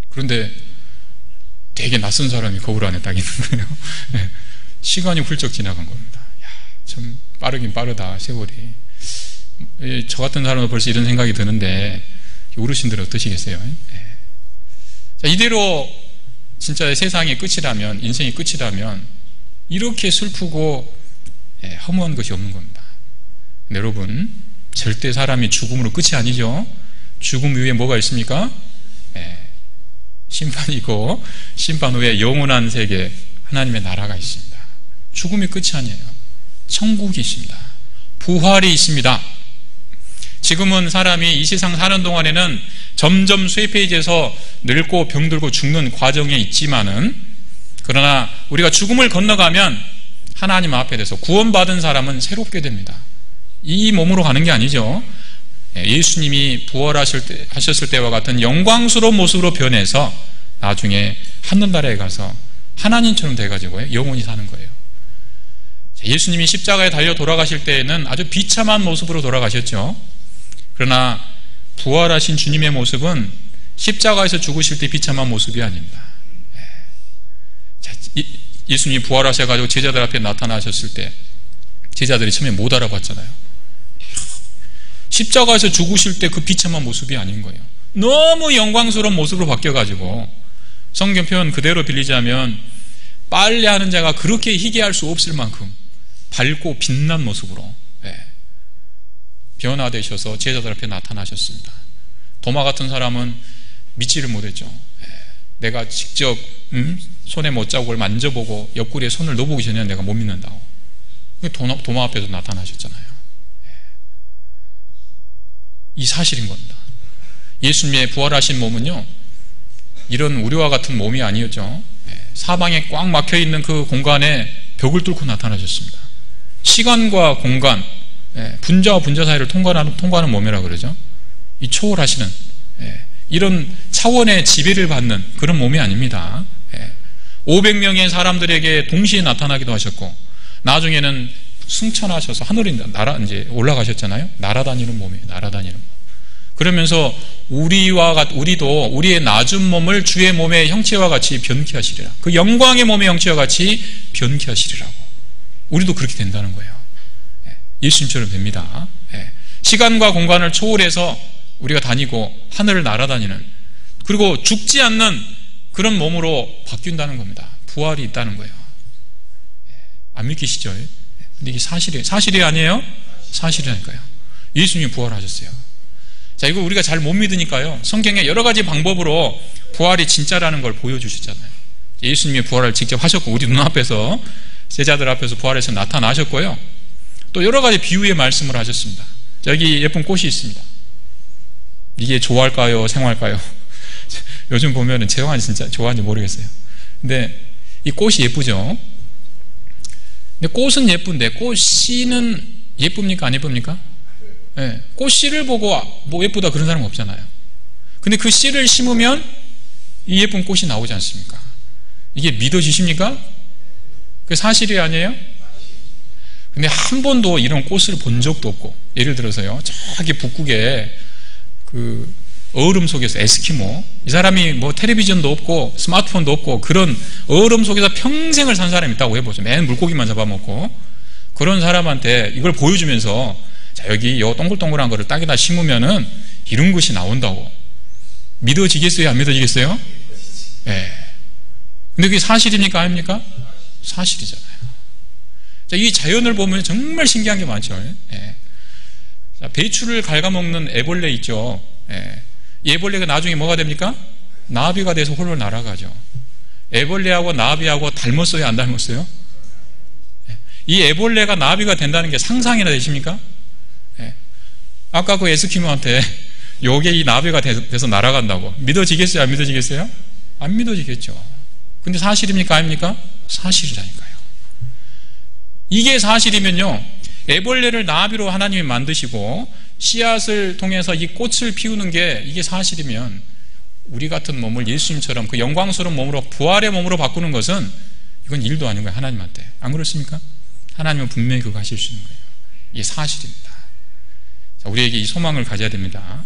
[SPEAKER 2] 그런데 되게 낯선 사람이 거울 안에 딱 있는 거예요. 예. 시간이 훌쩍 지나간 겁니다. 야, 참 빠르긴 빠르다, 세월이. 저 같은 사람은 벌써 이런 생각이 드는데, 어르신들은 어떠시겠어요? 예. 자, 이대로 진짜 세상의 끝이라면, 인생의 끝이라면 이렇게 슬프고 허무한 것이 없는 겁니다. 근데 여러분, 절대 사람이 죽음으로 끝이 아니죠. 죽음 이후에 뭐가 있습니까? 심판이고, 심판 후에 영원한 세계, 하나님의 나라가 있습니다. 죽음이 끝이 아니에요. 천국이 있습니다. 부활이 있습니다. 지금은 사람이 이 세상 사는 동안에는 점점 쇠폐해져서 늙고 병들고 죽는 과정에 있지만은, 그러나 우리가 죽음을 건너가면 하나님 앞에 대해서 구원받은 사람은 새롭게 됩니다. 이 몸으로 가는 게 아니죠. 예수님이 부활하셨을 때와 같은 영광스러운 모습으로 변해서 나중에 하늘나라에 가서 하나님처럼 돼가지고 영원히 사는 거예요. 예수님이 십자가에 달려 돌아가실 때에는 아주 비참한 모습으로 돌아가셨죠. 그러나 부활하신 주님의 모습은 십자가에서 죽으실 때 비참한 모습이 아닙니다. 예수님이 부활하셔가지고 제자들 앞에 나타나셨을 때 제자들이 처음에 못 알아봤잖아요. 십자가에서 죽으실 때 그 비참한 모습이 아닌 거예요. 너무 영광스러운 모습으로 바뀌어가지고, 성경 표현 그대로 빌리자면 빨래하는 자가 그렇게 희귀할 수 없을 만큼 밝고 빛난 모습으로 변화되셔서 제자들 앞에 나타나셨습니다. 도마 같은 사람은 믿지를 못했죠. 내가 직접 손에 못자국을 만져보고 옆구리에 손을 넣어보기 전에 내가 못 믿는다고. 도마 앞에서 나타나셨잖아요. 이 사실인 겁니다. 예수님의 부활하신 몸은요, 이런 우리와 같은 몸이 아니었죠. 사방에 꽉 막혀있는 그 공간에 벽을 뚫고 나타나셨습니다. 시간과 공간, 분자와 분자 사이를 통과하는 몸이라 그러죠. 이 초월하시는 이런 차원의 지배를 받는 그런 몸이 아닙니다. 500명의 사람들에게 동시에 나타나기도 하셨고, 나중에는 승천하셔서 하늘에 이제 올라가셨잖아요. 날아다니는 몸이에요. 날아다니는 몸. 그러면서 우리도 우리의 낮은 몸을 주의 몸의 형체와 같이 변케 하시리라. 그 영광의 몸의 형체와 같이 변케 하시리라고. 우리도 그렇게 된다는 거예요. 예수님처럼 됩니다. 시간과 공간을 초월해서 우리가 다니고 하늘을 날아다니는, 그리고 죽지 않는 그런 몸으로 바뀐다는 겁니다. 부활이 있다는 거예요. 안 믿기시죠? 근데 이게 사실이 아니에요? 사실이라니까요. 예수님이 부활하셨어요. 자, 이거 우리가 잘 못 믿으니까요, 성경에 여러 가지 방법으로 부활이 진짜라는 걸 보여주셨잖아요. 예수님이 부활을 직접 하셨고, 우리 눈앞에서, 제자들 앞에서 부활해서 나타나셨고요, 또 여러 가지 비유의 말씀을 하셨습니다. 자, 여기 예쁜 꽃이 있습니다. 이게 좋아할까요? 생활까요? 요즘 보면은 재환이 진짜 좋아하는지 모르겠어요. 근데 이 꽃이 예쁘죠? 근데 꽃은 예쁜데 꽃씨는 예쁩니까? 안 예쁩니까? 네. 꽃씨를 보고 뭐 예쁘다 그런 사람은 없잖아요. 근데 그 씨를 심으면 이 예쁜 꽃이 나오지 않습니까? 이게 믿어지십니까? 그게 사실이 아니에요? 근데 한 번도 이런 꽃을 본 적도 없고, 예를 들어서요, 저기 북극에 그 얼음 속에서 에스키모, 이 사람이 뭐 텔레비전도 없고 스마트폰도 없고 그런 얼음 속에서 평생을 산 사람이 있다고 해보죠. 맨 물고기만 잡아먹고. 그런 사람한테 이걸 보여주면서, 자, 여기 요 동글동글한 거를 딱에다 심으면은 이런 것이 나온다고. 믿어지겠어요? 안 믿어지겠어요? 예. 근데 그게 사실입니까? 아닙니까? 사실이잖아요. 자, 이 자연을 보면 정말 신기한 게 많죠. 예. 자, 배추를 갉아먹는 애벌레 있죠. 예. 이 애벌레가 나중에 뭐가 됩니까? 나비가 돼서 홀로 날아가죠. 애벌레하고 나비하고 닮았어요? 안 닮았어요? 예. 이 애벌레가 나비가 된다는 게 상상이나 되십니까? 예. 아까 그 에스키모한테 요게 이 나비가 돼서 날아간다고. 믿어지겠어요? 안 믿어지겠어요? 안 믿어지겠죠. 근데 사실입니까? 아닙니까? 사실이라니까요. 이게 사실이면요, 애벌레를 나비로 하나님이 만드시고 씨앗을 통해서 이 꽃을 피우는 게 이게 사실이면 우리 같은 몸을 예수님처럼 그 영광스러운 몸으로 부활의 몸으로 바꾸는 것은 이건 일도 아닌 거예요. 하나님한테. 안 그렇습니까? 하나님은 분명히 그거 하실 수 있는 거예요. 이게 사실입니다. 자, 우리에게 이 소망을 가져야 됩니다.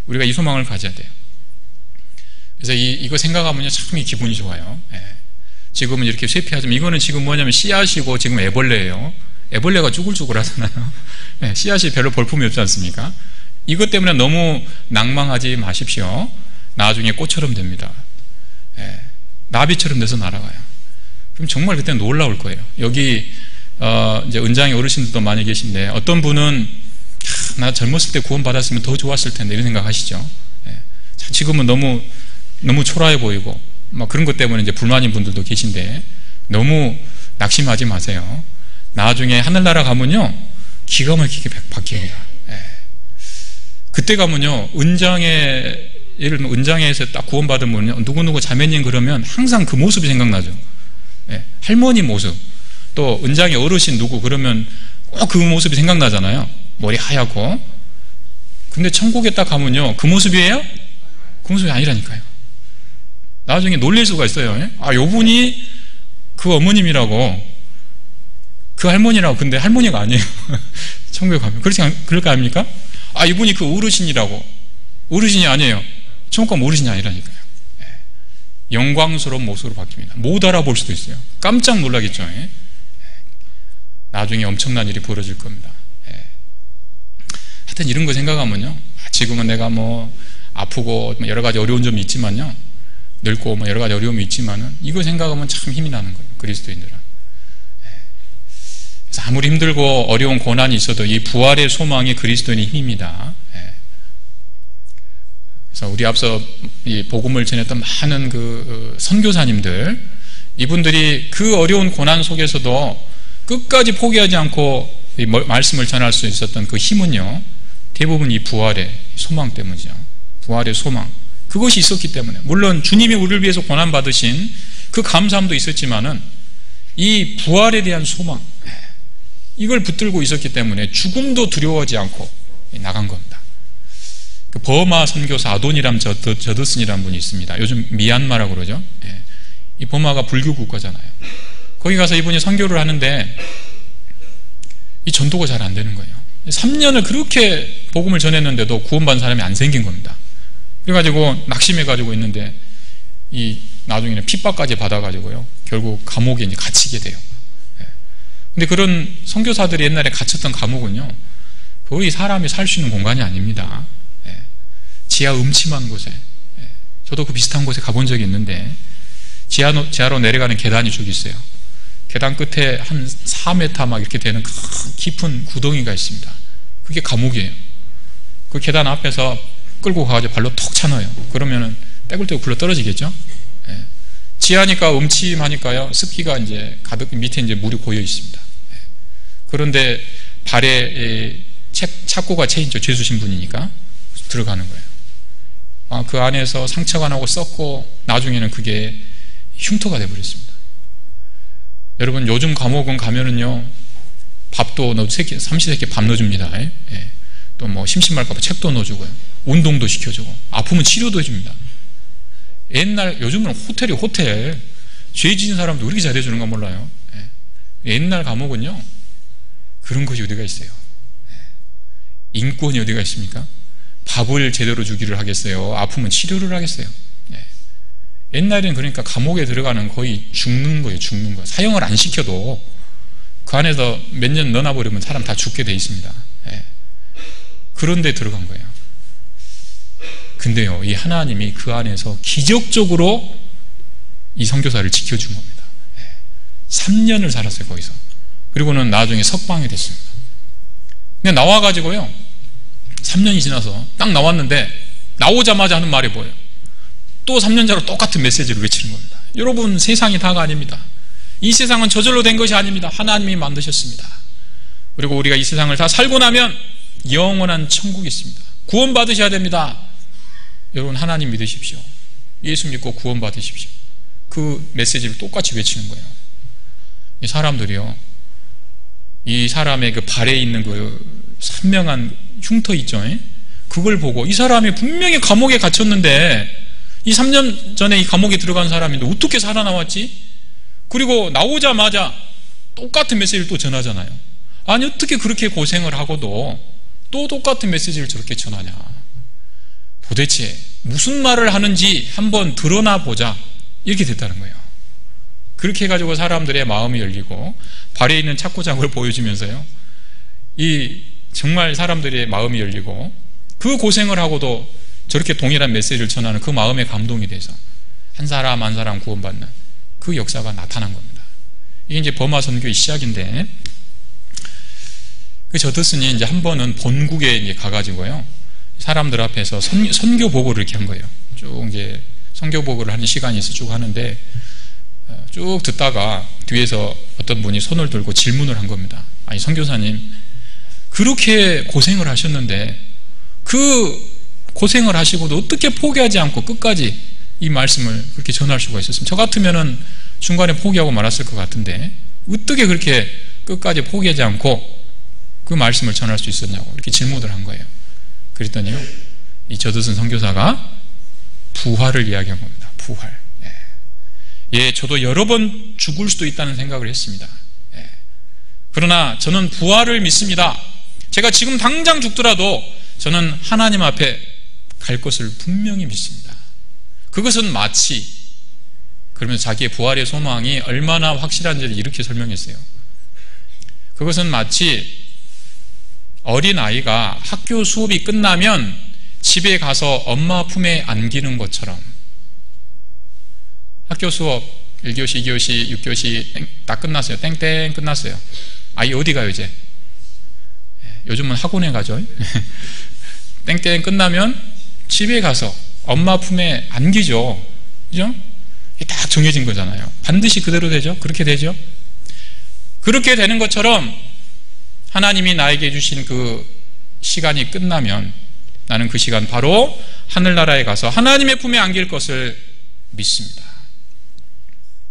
[SPEAKER 2] 우리가 이 소망을 가져야 돼요. 그래서 이거 생각하면 참 기분이 좋아요. 예. 지금은 이렇게 쇠피하지만 이거는 지금 뭐냐면 씨앗이고 지금 애벌레예요. 애벌레가 쭈글쭈글 하잖아요. 예, 씨앗이 별로 볼품이 없지 않습니까? 이것 때문에 너무 낭망하지 마십시오. 나중에 꽃처럼 됩니다. 예, 나비처럼 돼서 날아가요. 그럼 정말 그때 놀라울 거예요. 여기 이제 은장의 어르신들도 많이 계신데 어떤 분은 나 젊었을 때 구원 받았으면 더 좋았을 텐데 이런 생각하시죠. 예, 지금은 너무 초라해 보이고 막 그런 것 때문에 이제 불만인 분들도 계신데 너무 낙심하지 마세요. 나중에 하늘나라 가면요 기가 막히게 바뀝니다. 예. 그때 가면요 예를 들면 은장에서 딱 구원받으면 누구누구 자매님 그러면 항상 그 모습이 생각나죠. 예. 할머니 모습, 또 은장의 어르신 누구 그러면 꼭 그 모습이 생각나잖아요. 머리 하얗고. 근데 천국에 딱 가면요 그 모습이에요? 그 모습이 아니라니까요. 나중에 놀릴 수가 있어요. 예? 아, 요분이 그 어머님이라고, 그 할머니라고. 근데 할머니가 아니에요. 천국에 가면. 그럴 거 아닙니까? 아, 이분이 그 어르신이라고. 어르신이 아니에요. 천국 가면 어르신이 아니라니까요. 예. 영광스러운 모습으로 바뀝니다. 못 알아볼 수도 있어요. 깜짝 놀라겠죠. 예? 나중에 엄청난 일이 벌어질 겁니다. 예. 하여튼 이런 거 생각하면요, 지금은 내가 뭐 아프고 여러 가지 어려운 점이 있지만요, 늙고 뭐 여러 가지 어려움이 있지만은 이거 생각하면 참 힘이 나는 거예요. 그리스도인들은. 그래서 아무리 힘들고 어려운 고난이 있어도 이 부활의 소망이 그리스도인의 힘입니다. 그래서 우리 앞서 이 복음을 전했던 많은 그 선교사님들, 이분들이 그 어려운 고난 속에서도 끝까지 포기하지 않고 이 말씀을 전할 수 있었던 그 힘은요, 대부분 이 부활의 소망 때문이죠. 부활의 소망. 그것이 있었기 때문에, 물론 주님이 우리를 위해서 고난받으신 그 감사함도 있었지만은 이 부활에 대한 소망, 이걸 붙들고 있었기 때문에 죽음도 두려워하지 않고 나간 겁니다. 그 버마 선교사 아도니람 저드슨이라는 분이 있습니다. 요즘 미얀마라고 그러죠. 이 버마가 불교 국가잖아요. 거기 가서 이분이 선교를 하는데 이 전도가 잘 안 되는 거예요. 3년을 그렇게 복음을 전했는데도 구원받은 사람이 안 생긴 겁니다. 그래가지고 낙심해가지고 있는데 이 나중에는 핍박까지 받아가지고요, 결국 감옥에 이제 갇히게 돼요. 근데 그런 선교사들이 옛날에 갇혔던 감옥은요, 거의 사람이 살 수 있는 공간이 아닙니다. 지하 음침한 곳에, 저도 그 비슷한 곳에 가본 적이 있는데 지하로 내려가는 계단이 저기 있어요. 계단 끝에 한 4m 막 이렇게 되는 깊은 구덩이가 있습니다. 그게 감옥이에요. 그 계단 앞에서 끌고 가가지고 발로 톡 차놔요. 그러면은 떼굴떼굴 굴러 떨어지겠죠? 지하니까 음침하니까요, 습기가 이제 가득, 밑에 이제 물이 고여 있습니다. 그런데 발에 착고가 채인죠. 죄수 신분이니까 들어가는 거예요. 그 안에서 상처가 나고 썩고 나중에는 그게 흉터가 돼버렸습니다. 여러분, 요즘 감옥은 가면은요, 밥도 삼시세끼 밥 넣어줍니다. 또 뭐 심심할까봐 책도 넣어주고요, 운동도 시켜주고, 아프면 치료도 해줍니다. 요즘은 호텔이 호텔. 죄 지은 사람도 그렇게 잘해주는 건 몰라요. 옛날 감옥은요, 그런 것이 어디가 있어요. 인권이 어디가 있습니까? 밥을 제대로 주기를 하겠어요? 아프면 치료를 하겠어요? 옛날에는 그러니까 감옥에 들어가는 거의 죽는 거예요. 죽는 거. 사형을 안 시켜도 그 안에서 몇 년 넣어놔버리면 사람 다 죽게 돼 있습니다. 그런 데 들어간 거예요. 근데요, 이 하나님이 그 안에서 기적적으로 이 선교사를 지켜준 겁니다. 3년을 살았어요, 거기서. 그리고는 나중에 석방이 됐습니다. 근데 나와가지고요, 3년이 지나서 딱 나왔는데 나오자마자 하는 말이 뭐예요? 또 3년자로 똑같은 메시지를 외치는 겁니다. 여러분, 세상이 다가 아닙니다. 이 세상은 저절로 된 것이 아닙니다. 하나님이 만드셨습니다. 그리고 우리가 이 세상을 다 살고 나면 영원한 천국이 있습니다. 구원받으셔야 됩니다. 여러분, 하나님 믿으십시오. 예수 믿고 구원받으십시오. 그 메시지를 똑같이 외치는 거예요. 이 사람들이요, 이 사람의 그 발에 있는 그 선명한 흉터 있죠. 그걸 보고 이 사람이 분명히 감옥에 갇혔는데 이 3년 전에 이 감옥에 들어간 사람인데 어떻게 살아나왔지? 그리고 나오자마자 똑같은 메시지를 또 전하잖아요. 아니 어떻게 그렇게 고생을 하고도 또 똑같은 메시지를 저렇게 전하냐. 도대체 무슨 말을 하는지 한번 드러나 보자 이렇게 됐다는 거예요. 그렇게 해가지고 사람들의 마음이 열리고 발에 있는 착고장을 보여주면서요, 이 정말 사람들의 마음이 열리고 그 고생을 하고도 저렇게 동일한 메시지를 전하는 그 마음에 감동이 돼서 한 사람 한 사람 구원받는 그 역사가 나타난 겁니다. 이게 이제 버마 선교의 시작인데, 그 저드슨이 이제 한 번은 본국에 이제 가가지고요, 사람들 앞에서 선교 보고를 이렇게 한 거예요. 쭉 이제 선교 보고를 하는 시간이 있어 쭉 하는데, 쭉 듣다가 뒤에서 어떤 분이 손을 들고 질문을 한 겁니다. 아니 선교사님, 그렇게 고생을 하셨는데 그 고생을 하시고도 어떻게 포기하지 않고 끝까지 이 말씀을 그렇게 전할 수가 있었습니까? 저 같으면은 중간에 포기하고 말았을 것 같은데 어떻게 그렇게 끝까지 포기하지 않고 그 말씀을 전할 수 있었냐고 이렇게 질문을 한 거예요. 그랬더니요, 이 저드슨 선교사가 부활을 이야기한 겁니다. 부활. 예, 저도 여러 번 죽을 수도 있다는 생각을 했습니다. 예. 그러나 저는 부활을 믿습니다. 제가 지금 당장 죽더라도 저는 하나님 앞에 갈 것을 분명히 믿습니다. 그것은 마치, 그러면서 자기의 부활의 소망이 얼마나 확실한지를 이렇게 설명했어요. 그것은 마치 어린아이가 학교 수업이 끝나면 집에 가서 엄마 품에 안기는 것처럼, 학교 수업 1교시, 2교시, 6교시 다 끝났어요. 땡땡 끝났어요. 아이 어디 가요 이제? 요즘은 학원에 가죠. 땡땡 끝나면 집에 가서 엄마 품에 안기죠. 그죠? 이게 딱 정해진 거잖아요. 반드시 그대로 되죠. 그렇게 되죠. 그렇게 되는 것처럼 하나님이 나에게 주신 그 시간이 끝나면 나는 그 시간 바로 하늘나라에 가서 하나님의 품에 안길 것을 믿습니다.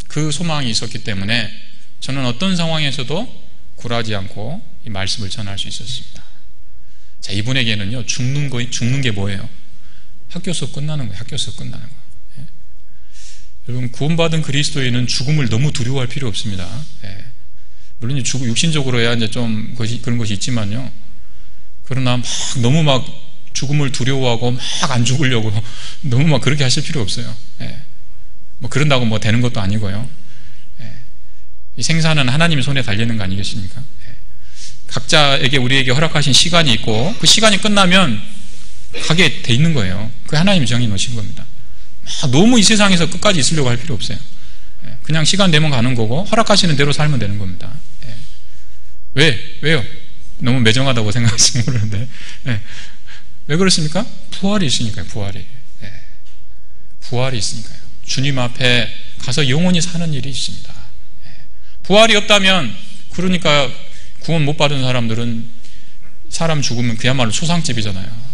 [SPEAKER 2] 그 소망이 있었기 때문에 저는 어떤 상황에서도 굴하지 않고 이 말씀을 전할 수 있었습니다. 자, 이분에게는요, 죽는 게 뭐예요? 학교 수업 끝나는 거예요. 학교 수업 끝나는 거. 예. 여러분, 구원받은 그리스도인은 죽음을 너무 두려워할 필요 없습니다. 예. 물론 육신적으로야 이제 좀 그런 것이 있지만요. 그러나 너무 죽음을 두려워하고 막 안 죽으려고 너무 막 그렇게 하실 필요 없어요. 예. 뭐 그런다고 뭐 되는 것도 아니고요. 예. 이 생사는 하나님의 손에 달리는 거 아니겠습니까? 예. 각자에게 우리에게 허락하신 시간이 있고 그 시간이 끝나면 가게 돼 있는 거예요. 그 하나님이 정해 놓으신 겁니다. 너무 이 세상에서 끝까지 있으려고 할 필요 없어요. 예. 그냥 시간 되면 가는 거고 허락하시는 대로 살면 되는 겁니다. 예. 왜요? 너무 매정하다고 생각하시는 모르는데, 예. 왜 그렇습니까? 부활이 있으니까요. 부활이. 예. 부활이 있으니까요. 주님 앞에 가서 영원히 사는 일이 있습니다. 예. 부활이 없다면, 그러니까 구원 못 받은 사람들은 사람 죽으면 그야말로 초상집이잖아요.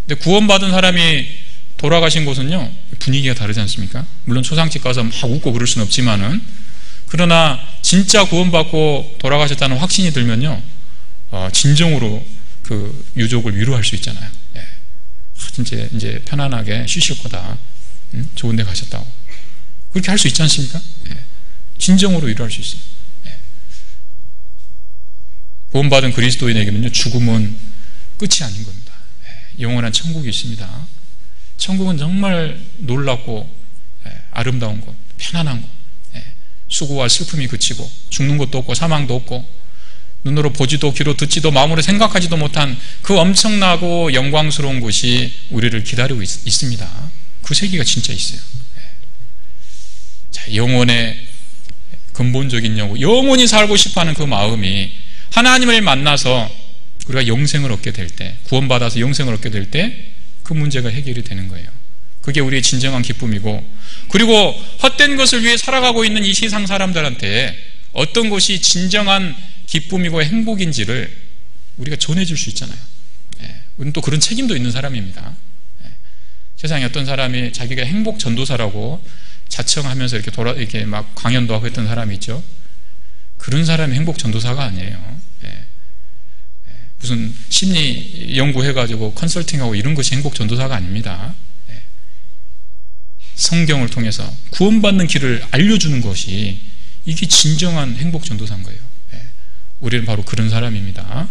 [SPEAKER 2] 근데 구원받은 사람이 돌아가신 곳은요, 분위기가 다르지 않습니까? 물론 초상집 가서 막 웃고 그럴 수는 없지만은, 그러나 진짜 구원받고 돌아가셨다는 확신이 들면요, 진정으로 그 유족을 위로할 수 있잖아요. 예. 진짜 이제 편안하게 쉬실 거다. 좋은 데 가셨다고. 그렇게 할 수 있지 않습니까? 예. 진정으로 위로할 수 있어요. 예. 구원받은 그리스도인에게는요, 죽음은 끝이 아닌 겁니다. 예. 영원한 천국이 있습니다. 천국은 정말 놀랍고, 예, 아름다운 곳, 편안한 곳. 예. 수고와 슬픔이 그치고 죽는 것도 없고 사망도 없고 눈으로 보지도 귀로 듣지도 마음으로 생각하지도 못한 그 엄청나고 영광스러운 곳이 우리를 기다리고 있습니다. 그 세계가 진짜 있어요. 자, 영혼의 근본적인 영원히 살고 싶어하는 그 마음이 하나님을 만나서 우리가 영생을 얻게 될 때, 구원받아서 영생을 얻게 될 때 그 문제가 해결이 되는 거예요. 그게 우리의 진정한 기쁨이고, 그리고 헛된 것을 위해 살아가고 있는 이 세상 사람들한테 어떤 것이 진정한 기쁨이고 행복인지를 우리가 전해줄 수 있잖아요. 예. 우리는 또 그런 책임도 있는 사람입니다. 예. 세상에 어떤 사람이 자기가 행복 전도사라고 자청하면서 이렇게 막 강연도 하고 했던 사람이 있죠. 그런 사람이 행복 전도사가 아니에요. 무슨 심리 연구해가지고 컨설팅하고 이런 것이 행복 전도사가 아닙니다. 성경을 통해서 구원받는 길을 알려주는 것이 이게 진정한 행복 전도사인 거예요. 우리는 바로 그런 사람입니다.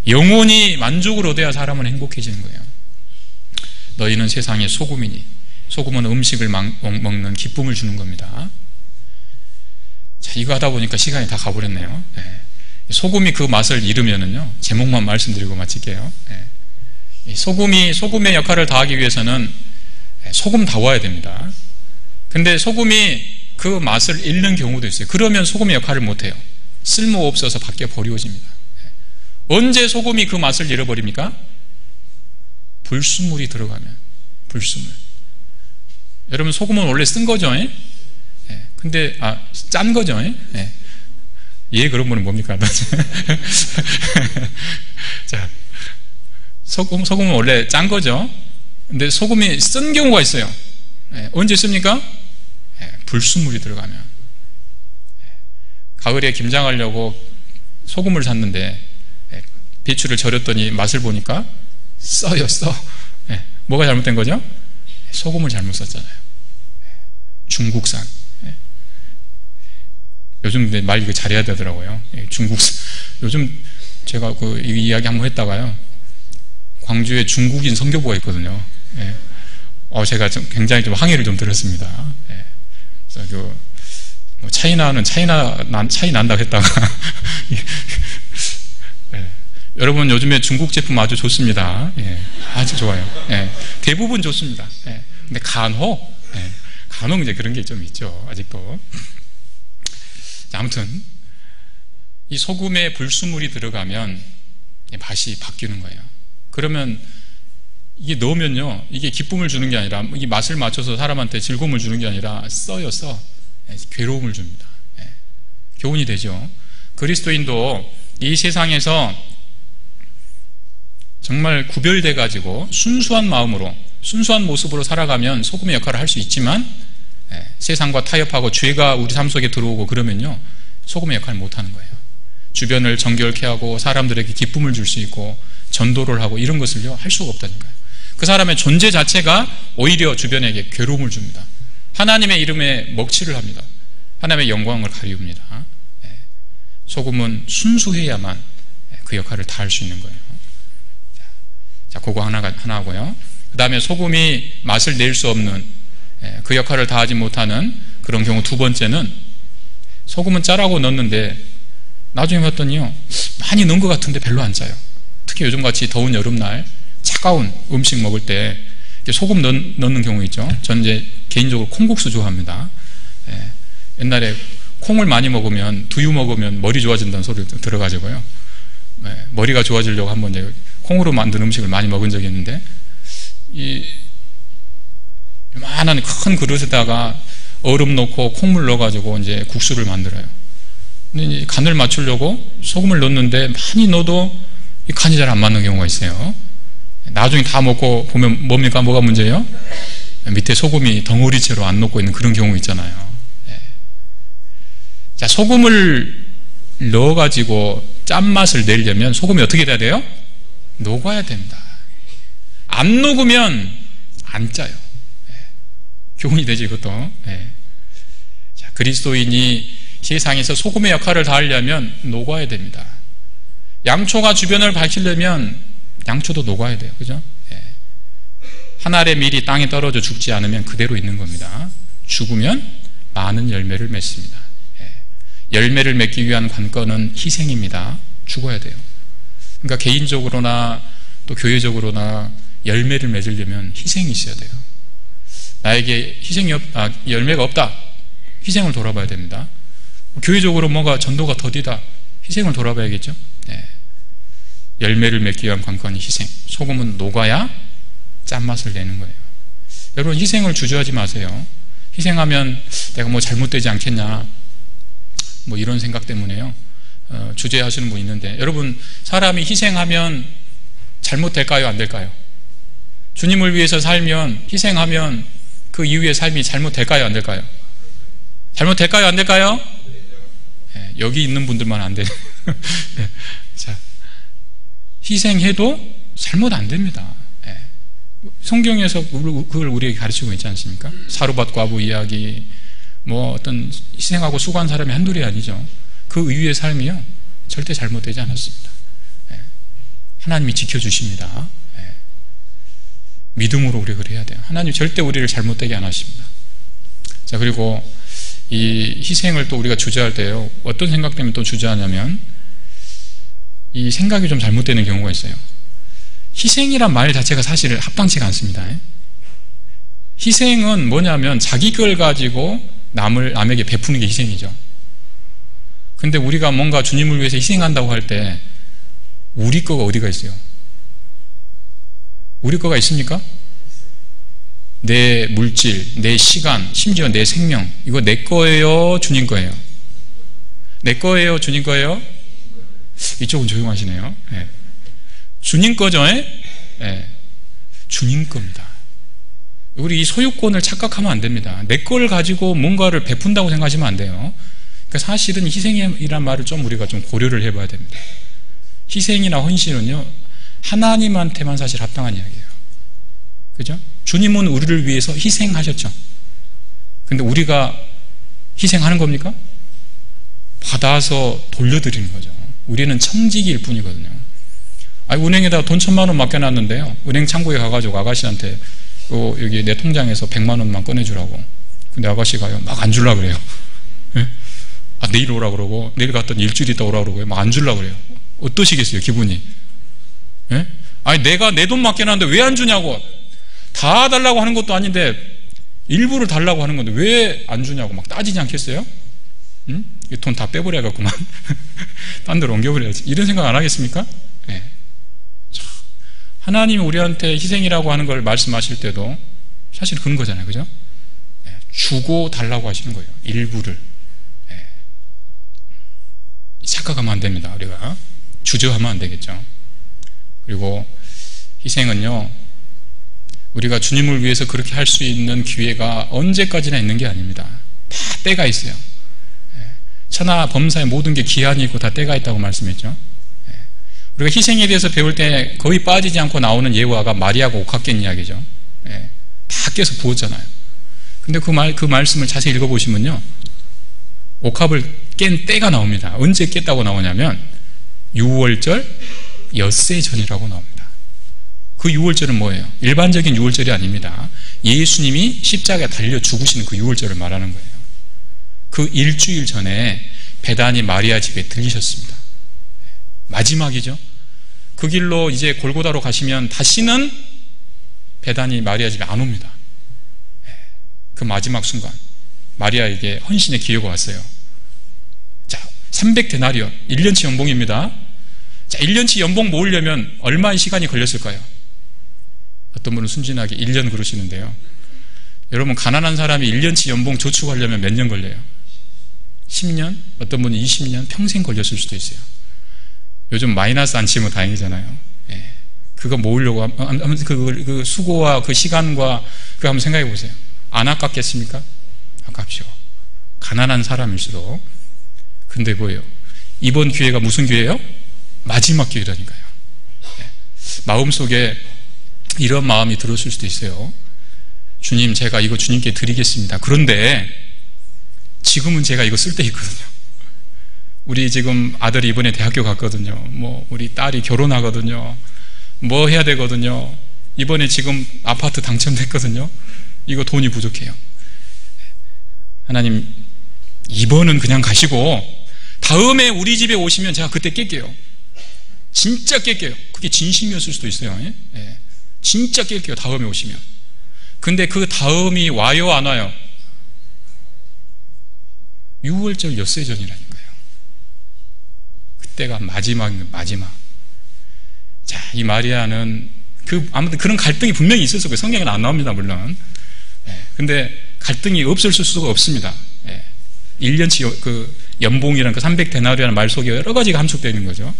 [SPEAKER 2] 영원히 만족을 얻어야 사람은 행복해지는 거예요. 너희는 세상의 소금이니, 소금은 음식을 먹는 기쁨을 주는 겁니다. 자, 이거 하다 보니까 시간이 다 가버렸네요. 소금이 그 맛을 잃으면은요, 제목만 말씀드리고 마칠게요. 소금의 역할을 다하기 위해서는 소금다워야 됩니다. 근데 소금이 그 맛을 잃는 경우도 있어요. 그러면 소금의 역할을 못해요. 쓸모없어서 밖에 버려집니다. 언제 소금이 그 맛을 잃어버립니까? 불순물이 들어가면. 불순물. 여러분, 소금은 원래 쓴 거죠? 근데 짠 거죠? 예, 그런 분은 뭡니까? 자, 소금은 원래 짠 거죠? 근데 소금이 쓴 경우가 있어요. 언제 씁니까? 불순물이 들어가면. 가을에 김장하려고 소금을 샀는데 배추를 절였더니 맛을 보니까 써요. 뭐가 잘못된 거죠? 소금을 잘못 썼잖아요. 중국산. 요즘 말 이거 잘해야 되더라고요. 중국산. 요즘 제가 이 이야기 한번 했다가요, 광주에 중국인 선교부가 있거든요. 제가 굉장히 좀 항의를 좀 들었습니다. 그래서 차이나는 차이 난다고 했다가 여러분, 요즘에 중국 제품 아주 좋습니다. 아주 좋아요. 대부분 좋습니다. 근데 간혹 이제 그런 게 좀 있죠, 아직도. 자, 아무튼 이 소금에 불순물이 들어가면 맛이 바뀌는 거예요. 그러면 이게 넣으면요, 이게 기쁨을 주는 게 아니라, 이게 맛을 맞춰서 사람한테 즐거움을 주는 게 아니라 써요. 괴로움을 줍니다. 교훈이 되죠. 그리스도인도 이 세상에서 정말 구별돼 가지고 순수한 마음으로, 순수한 모습으로 살아가면 소금의 역할을 할 수 있지만, 세상과 타협하고 죄가 우리 삶 속에 들어오고 그러면요, 소금의 역할을 못하는 거예요. 주변을 정결케 하고 사람들에게 기쁨을 줄 수 있고 전도를 하고 이런 것을요, 할 수가 없다니까요. 그 사람의 존재 자체가 오히려 주변에게 괴로움을 줍니다. 하나님의 이름에 먹칠을 합니다. 하나님의 영광을 가리웁니다. 소금은 순수해야만 그 역할을 다할 수 있는 거예요. 자, 그거 하나고요. 그 다음에 소금이 맛을 낼 수 없는, 그 역할을 다하지 못하는 그런 경우 두 번째는, 소금은 짜라고 넣었는데 나중에 봤더니요, 많이 넣은 것 같은데 별로 안 짜요. 특히 요즘같이 더운 여름날 차가운 음식 먹을 때 소금 넣는 경우 있죠. 저는 이제 개인적으로 콩국수 좋아합니다. 옛날에 콩을 많이 먹으면, 두유 먹으면 머리 좋아진다는 소리 들어가지고요, 머리가 좋아지려고 한번 이제 콩으로 만든 음식을 많이 먹은 적이 있는데, 이 요만한 큰 그릇에다가 얼음 넣고 콩물 넣어가지고 이제 국수를 만들어요. 근데 이제 간을 맞추려고 소금을 넣는데 많이 넣어도 이 간이 잘 안 맞는 경우가 있어요. 나중에 다 먹고 보면 뭡니까? 뭐가 문제예요? 밑에 소금이 덩어리째로 안 녹고 있는 그런 경우 있잖아요. 자, 소금을 넣어가지고 짠맛을 내려면 소금이 어떻게 돼야 돼요? 녹아야 됩니다. 안 녹으면 안 짜요. 교훈이 되죠, 이것도. 자, 그리스도인이 세상에서 소금의 역할을 다하려면 녹아야 됩니다. 양초가 주변을 밝히려면 양초도 녹아야 돼요. 그죠? 한 알의 밀이 땅에 떨어져 죽지 않으면 그대로 있는 겁니다. 죽으면 많은 열매를 맺습니다. 열매를 맺기 위한 관건은 희생입니다. 죽어야 돼요. 그러니까 개인적으로나 또 교회적으로나 열매를 맺으려면 희생이 있어야 돼요. 나에게 열매가 없다. 희생을 돌아봐야 됩니다. 교회적으로 뭔가 전도가 더디다. 희생을 돌아봐야겠죠. 열매를 맺기 위한 관건이 희생. 소금은 녹아야 짠맛을 내는 거예요. 여러분, 희생을 주저하지 마세요. 희생하면 내가 뭐 잘못되지 않겠냐, 뭐 이런 생각 때문에요, 주저하시는 분 있는데, 여러분, 사람이 희생하면 잘못될까요? 안 될까요? 주님을 위해서 살면, 희생하면 그 이후의 삶이 잘못될까요? 안 될까요? 잘못될까요? 안 될까요? 여기 있는 분들만 안 되는. 자, 희생해도 잘못 안 됩니다. 성경에서 그걸 우리에게 가르치고 있지 않습니까? 사르밧 과부 이야기, 뭐 어떤 희생하고 수고한 사람이 한둘이 아니죠. 그 이후의 삶이요, 절대 잘못되지 않았습니다. 하나님이 지켜주십니다. 믿음으로 우리가 그래야 돼요. 하나님 절대 우리를 잘못되게 안 하십니다. 자, 그리고 이 희생을 또 우리가 주저할 때요, 어떤 생각 때문에 또 주저하냐면, 이 생각이 좀 잘못되는 경우가 있어요. 희생이란 말 자체가 사실 합당치가 않습니다. 희생은 뭐냐면 자기 걸 가지고 남에게 베푸는 게 희생이죠. 근데 우리가 뭔가 주님을 위해서 희생한다고 할 때 우리 거가 어디가 있어요? 우리 거가 있습니까? 내 물질, 내 시간, 심지어 내 생명, 이거 내 거예요? 주님 거예요? 내 거예요? 주님 거예요? 이쪽은 조용하시네요. 네. 주님 거죠? 네. 주님 겁니다. 우리 이 소유권을 착각하면 안 됩니다. 내 걸 가지고 뭔가를 베푼다고 생각하시면 안 돼요. 그러니까 사실은 희생이란 말을 좀 우리가 좀 고려를 해봐야 됩니다. 희생이나 헌신은요, 하나님한테만 사실 합당한 이야기예요. 그죠? 주님은 우리를 위해서 희생하셨죠. 근데 우리가 희생하는 겁니까? 받아서 돌려드리는 거죠. 우리는 청지기일 뿐이거든요. 은행에다 돈 1,000만 원 맡겨놨는데요, 은행 창구에 가가지고 아가씨한테 여기 내 통장에서 100만 원만 꺼내주라고. 근데 아가씨가요, 막 안 주려고 그래요. 예? 내일 오라 그러고, 내일 갔더니 일주일 있다 오라 그러고, 막 안 주려고 그래요. 어떠시겠어요, 기분이? 예? 내가 내 돈 맡겨놨는데 왜 안 주냐고. 다 달라고 하는 것도 아닌데 일부를 달라고 하는 건데 왜 안 주냐고 막 따지지 않겠어요? 응? 돈 다 빼버려야겠구만. 딴 데로 옮겨버려야지. 이런 생각 안 하겠습니까? 예. 하나님이 우리한테 희생이라고 하는 걸 말씀하실 때도 사실 그런 거잖아요. 그죠? 주고 달라고 하시는 거예요. 일부를. 착각하면 안 됩니다. 우리가 주저하면 안 되겠죠. 그리고 희생은요, 우리가 주님을 위해서 그렇게 할 수 있는 기회가 언제까지나 있는 게 아닙니다. 다 때가 있어요. 천하 범사의 모든 게 기한이 있고 다 때가 있다고 말씀했죠. 우리가 희생에 대해서 배울 때 거의 빠지지 않고 나오는 예화가 마리아가 옥합 깬 이야기죠. 다 깨서 부었잖아요. 근데 그 말씀을 자세히 읽어보시면요, 옥합을 깬 때가 나옵니다. 언제 깼다고 나오냐면 6월절 엿새 전이라고 나옵니다. 그 6월절은 뭐예요? 일반적인 6월절이 아닙니다. 예수님이 십자가에 달려 죽으시는 그 6월절을 말하는 거예요. 그 일주일 전에 베다니 마리아 집에 들리셨습니다. 마지막이죠. 그 길로 이제 골고다로 가시면 다시는 베다니 마리아 집에 안 옵니다. 그 마지막 순간 마리아에게 헌신의 기회가 왔어요. 자, 300데나리온 1년치 연봉입니다. 자, 1년치 연봉 모으려면 얼마의 시간이 걸렸을까요? 어떤 분은 순진하게 1년 그러시는데요, 여러분, 가난한 사람이 1년치 연봉 저축하려면 몇 년 걸려요? 10년? 어떤 분은 20년? 평생 걸렸을 수도 있어요. 요즘 마이너스 안 치면 다행이잖아요. 그거 모으려고 하면 그 수고와 그 시간과 그거 한번 생각해 보세요. 안 아깝겠습니까? 아깝죠. 가난한 사람일수록. 근데 뭐예요? 이번 기회가 무슨 기회예요? 마지막 기회라니까요. 마음속에 이런 마음이 들었을 수도 있어요. 주님, 제가 이거 주님께 드리겠습니다. 그런데 지금은 제가 이거 쓸 때 있거든요. 우리 지금 아들이 이번에 대학교 갔거든요. 우리 딸이 결혼하거든요. 뭐 해야 되거든요. 이번에 지금 아파트 당첨됐거든요. 이거 돈이 부족해요. 하나님, 이번은 그냥 가시고 다음에 우리 집에 오시면 제가 그때 깰게요. 진짜 깰게요. 그게 진심이었을 수도 있어요. 진짜 깰게요. 다음에 오시면. 근데 그 다음이 와요, 안 와요? 6월절 엿새 전이라니까요. 그때가 마지막입니다. 마지막. 자, 이 마리아는 아무튼 그런 갈등이 분명히 있었어요. 성경에는 안 나옵니다, 물론. 근데 갈등이 없을 수가 없습니다. 1년치 그 연봉이라는 그 300데나리온이라는 말 속에 여러 가지가 함축되어 있는 거죠.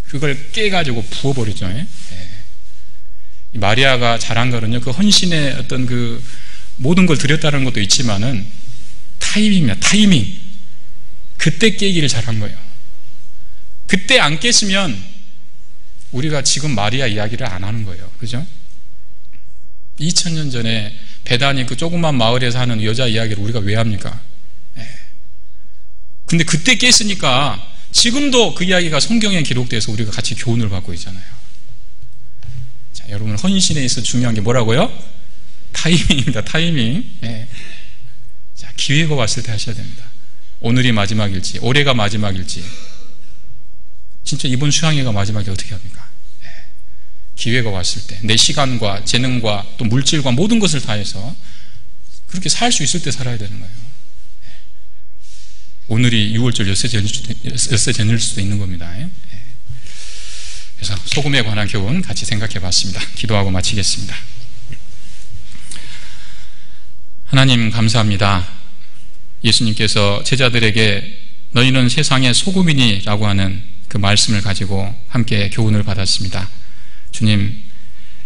[SPEAKER 2] 그걸 깨가지고 부어버리죠. 이 마리아가 잘한 거는요, 그 헌신의 어떤 그 모든 걸 드렸다는 것도 있지만은 타이밍입니다. 타이밍. 그때 깨기를 잘한 거예요. 그때 안 깼으면 우리가 지금 마리아 이야기를 안 하는 거예요. 그죠? 2000년 전에 베다니 그 조그만 마을에 사는 여자 이야기를 우리가 왜 합니까? 근데 그때 깼으니까 지금도 그 이야기가 성경에 기록돼서 우리가 같이 교훈을 받고 있잖아요. 자, 여러분, 헌신에 있어 중요한 게 뭐라고요? 타이밍입니다. 타이밍. 자, 기회가 왔을 때 하셔야 됩니다. 오늘이 마지막일지, 올해가 마지막일지, 진짜 이번 수양회가 마지막이 어떻게 합니까? 기회가 왔을 때 내 시간과 재능과 또 물질과 모든 것을 다해서 그렇게 살 수 있을 때 살아야 되는 거예요. 오늘이 6월절 엿새 전일 수도 있는 겁니다. 그래서 소금에 관한 교훈 같이 생각해 봤습니다. 기도하고 마치겠습니다. 하나님 감사합니다. 예수님께서 제자들에게 너희는 세상의 소금이니라고 하는 그 말씀을 가지고 함께 교훈을 받았습니다. 주님,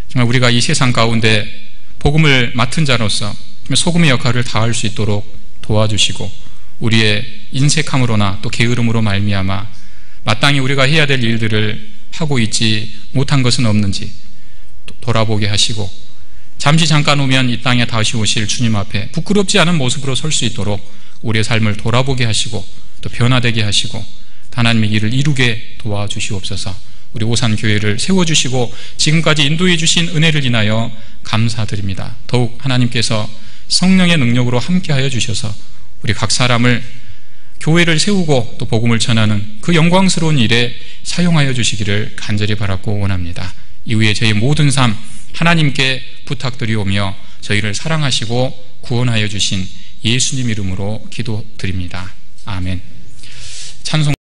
[SPEAKER 2] 정말 우리가 이 세상 가운데 복음을 맡은 자로서 소금의 역할을 다할 수 있도록 도와주시고 우리의 인색함으로나 또 게으름으로 말미암아 마땅히 우리가 해야 될 일들을 하고 있지 못한 것은 없는지 돌아보게 하시고 잠시 잠깐 오면 이 땅에 다시 오실 주님 앞에 부끄럽지 않은 모습으로 설 수 있도록 우리의 삶을 돌아보게 하시고 또 변화되게 하시고 하나님의 일을 이루게 도와주시옵소서. 우리 오산교회를 세워주시고 지금까지 인도해 주신 은혜를 인하여 감사드립니다. 더욱 하나님께서 성령의 능력으로 함께하여 주셔서 우리 각 사람을 교회를 세우고 또 복음을 전하는 그 영광스러운 일에 사용하여 주시기를 간절히 바라고 원합니다. 이후에 저희 모든 삶 하나님께 부탁드리오며 저희를 사랑하시고 구원하여 주신 예수님 이름으로 기도드립니다. 아멘. 찬송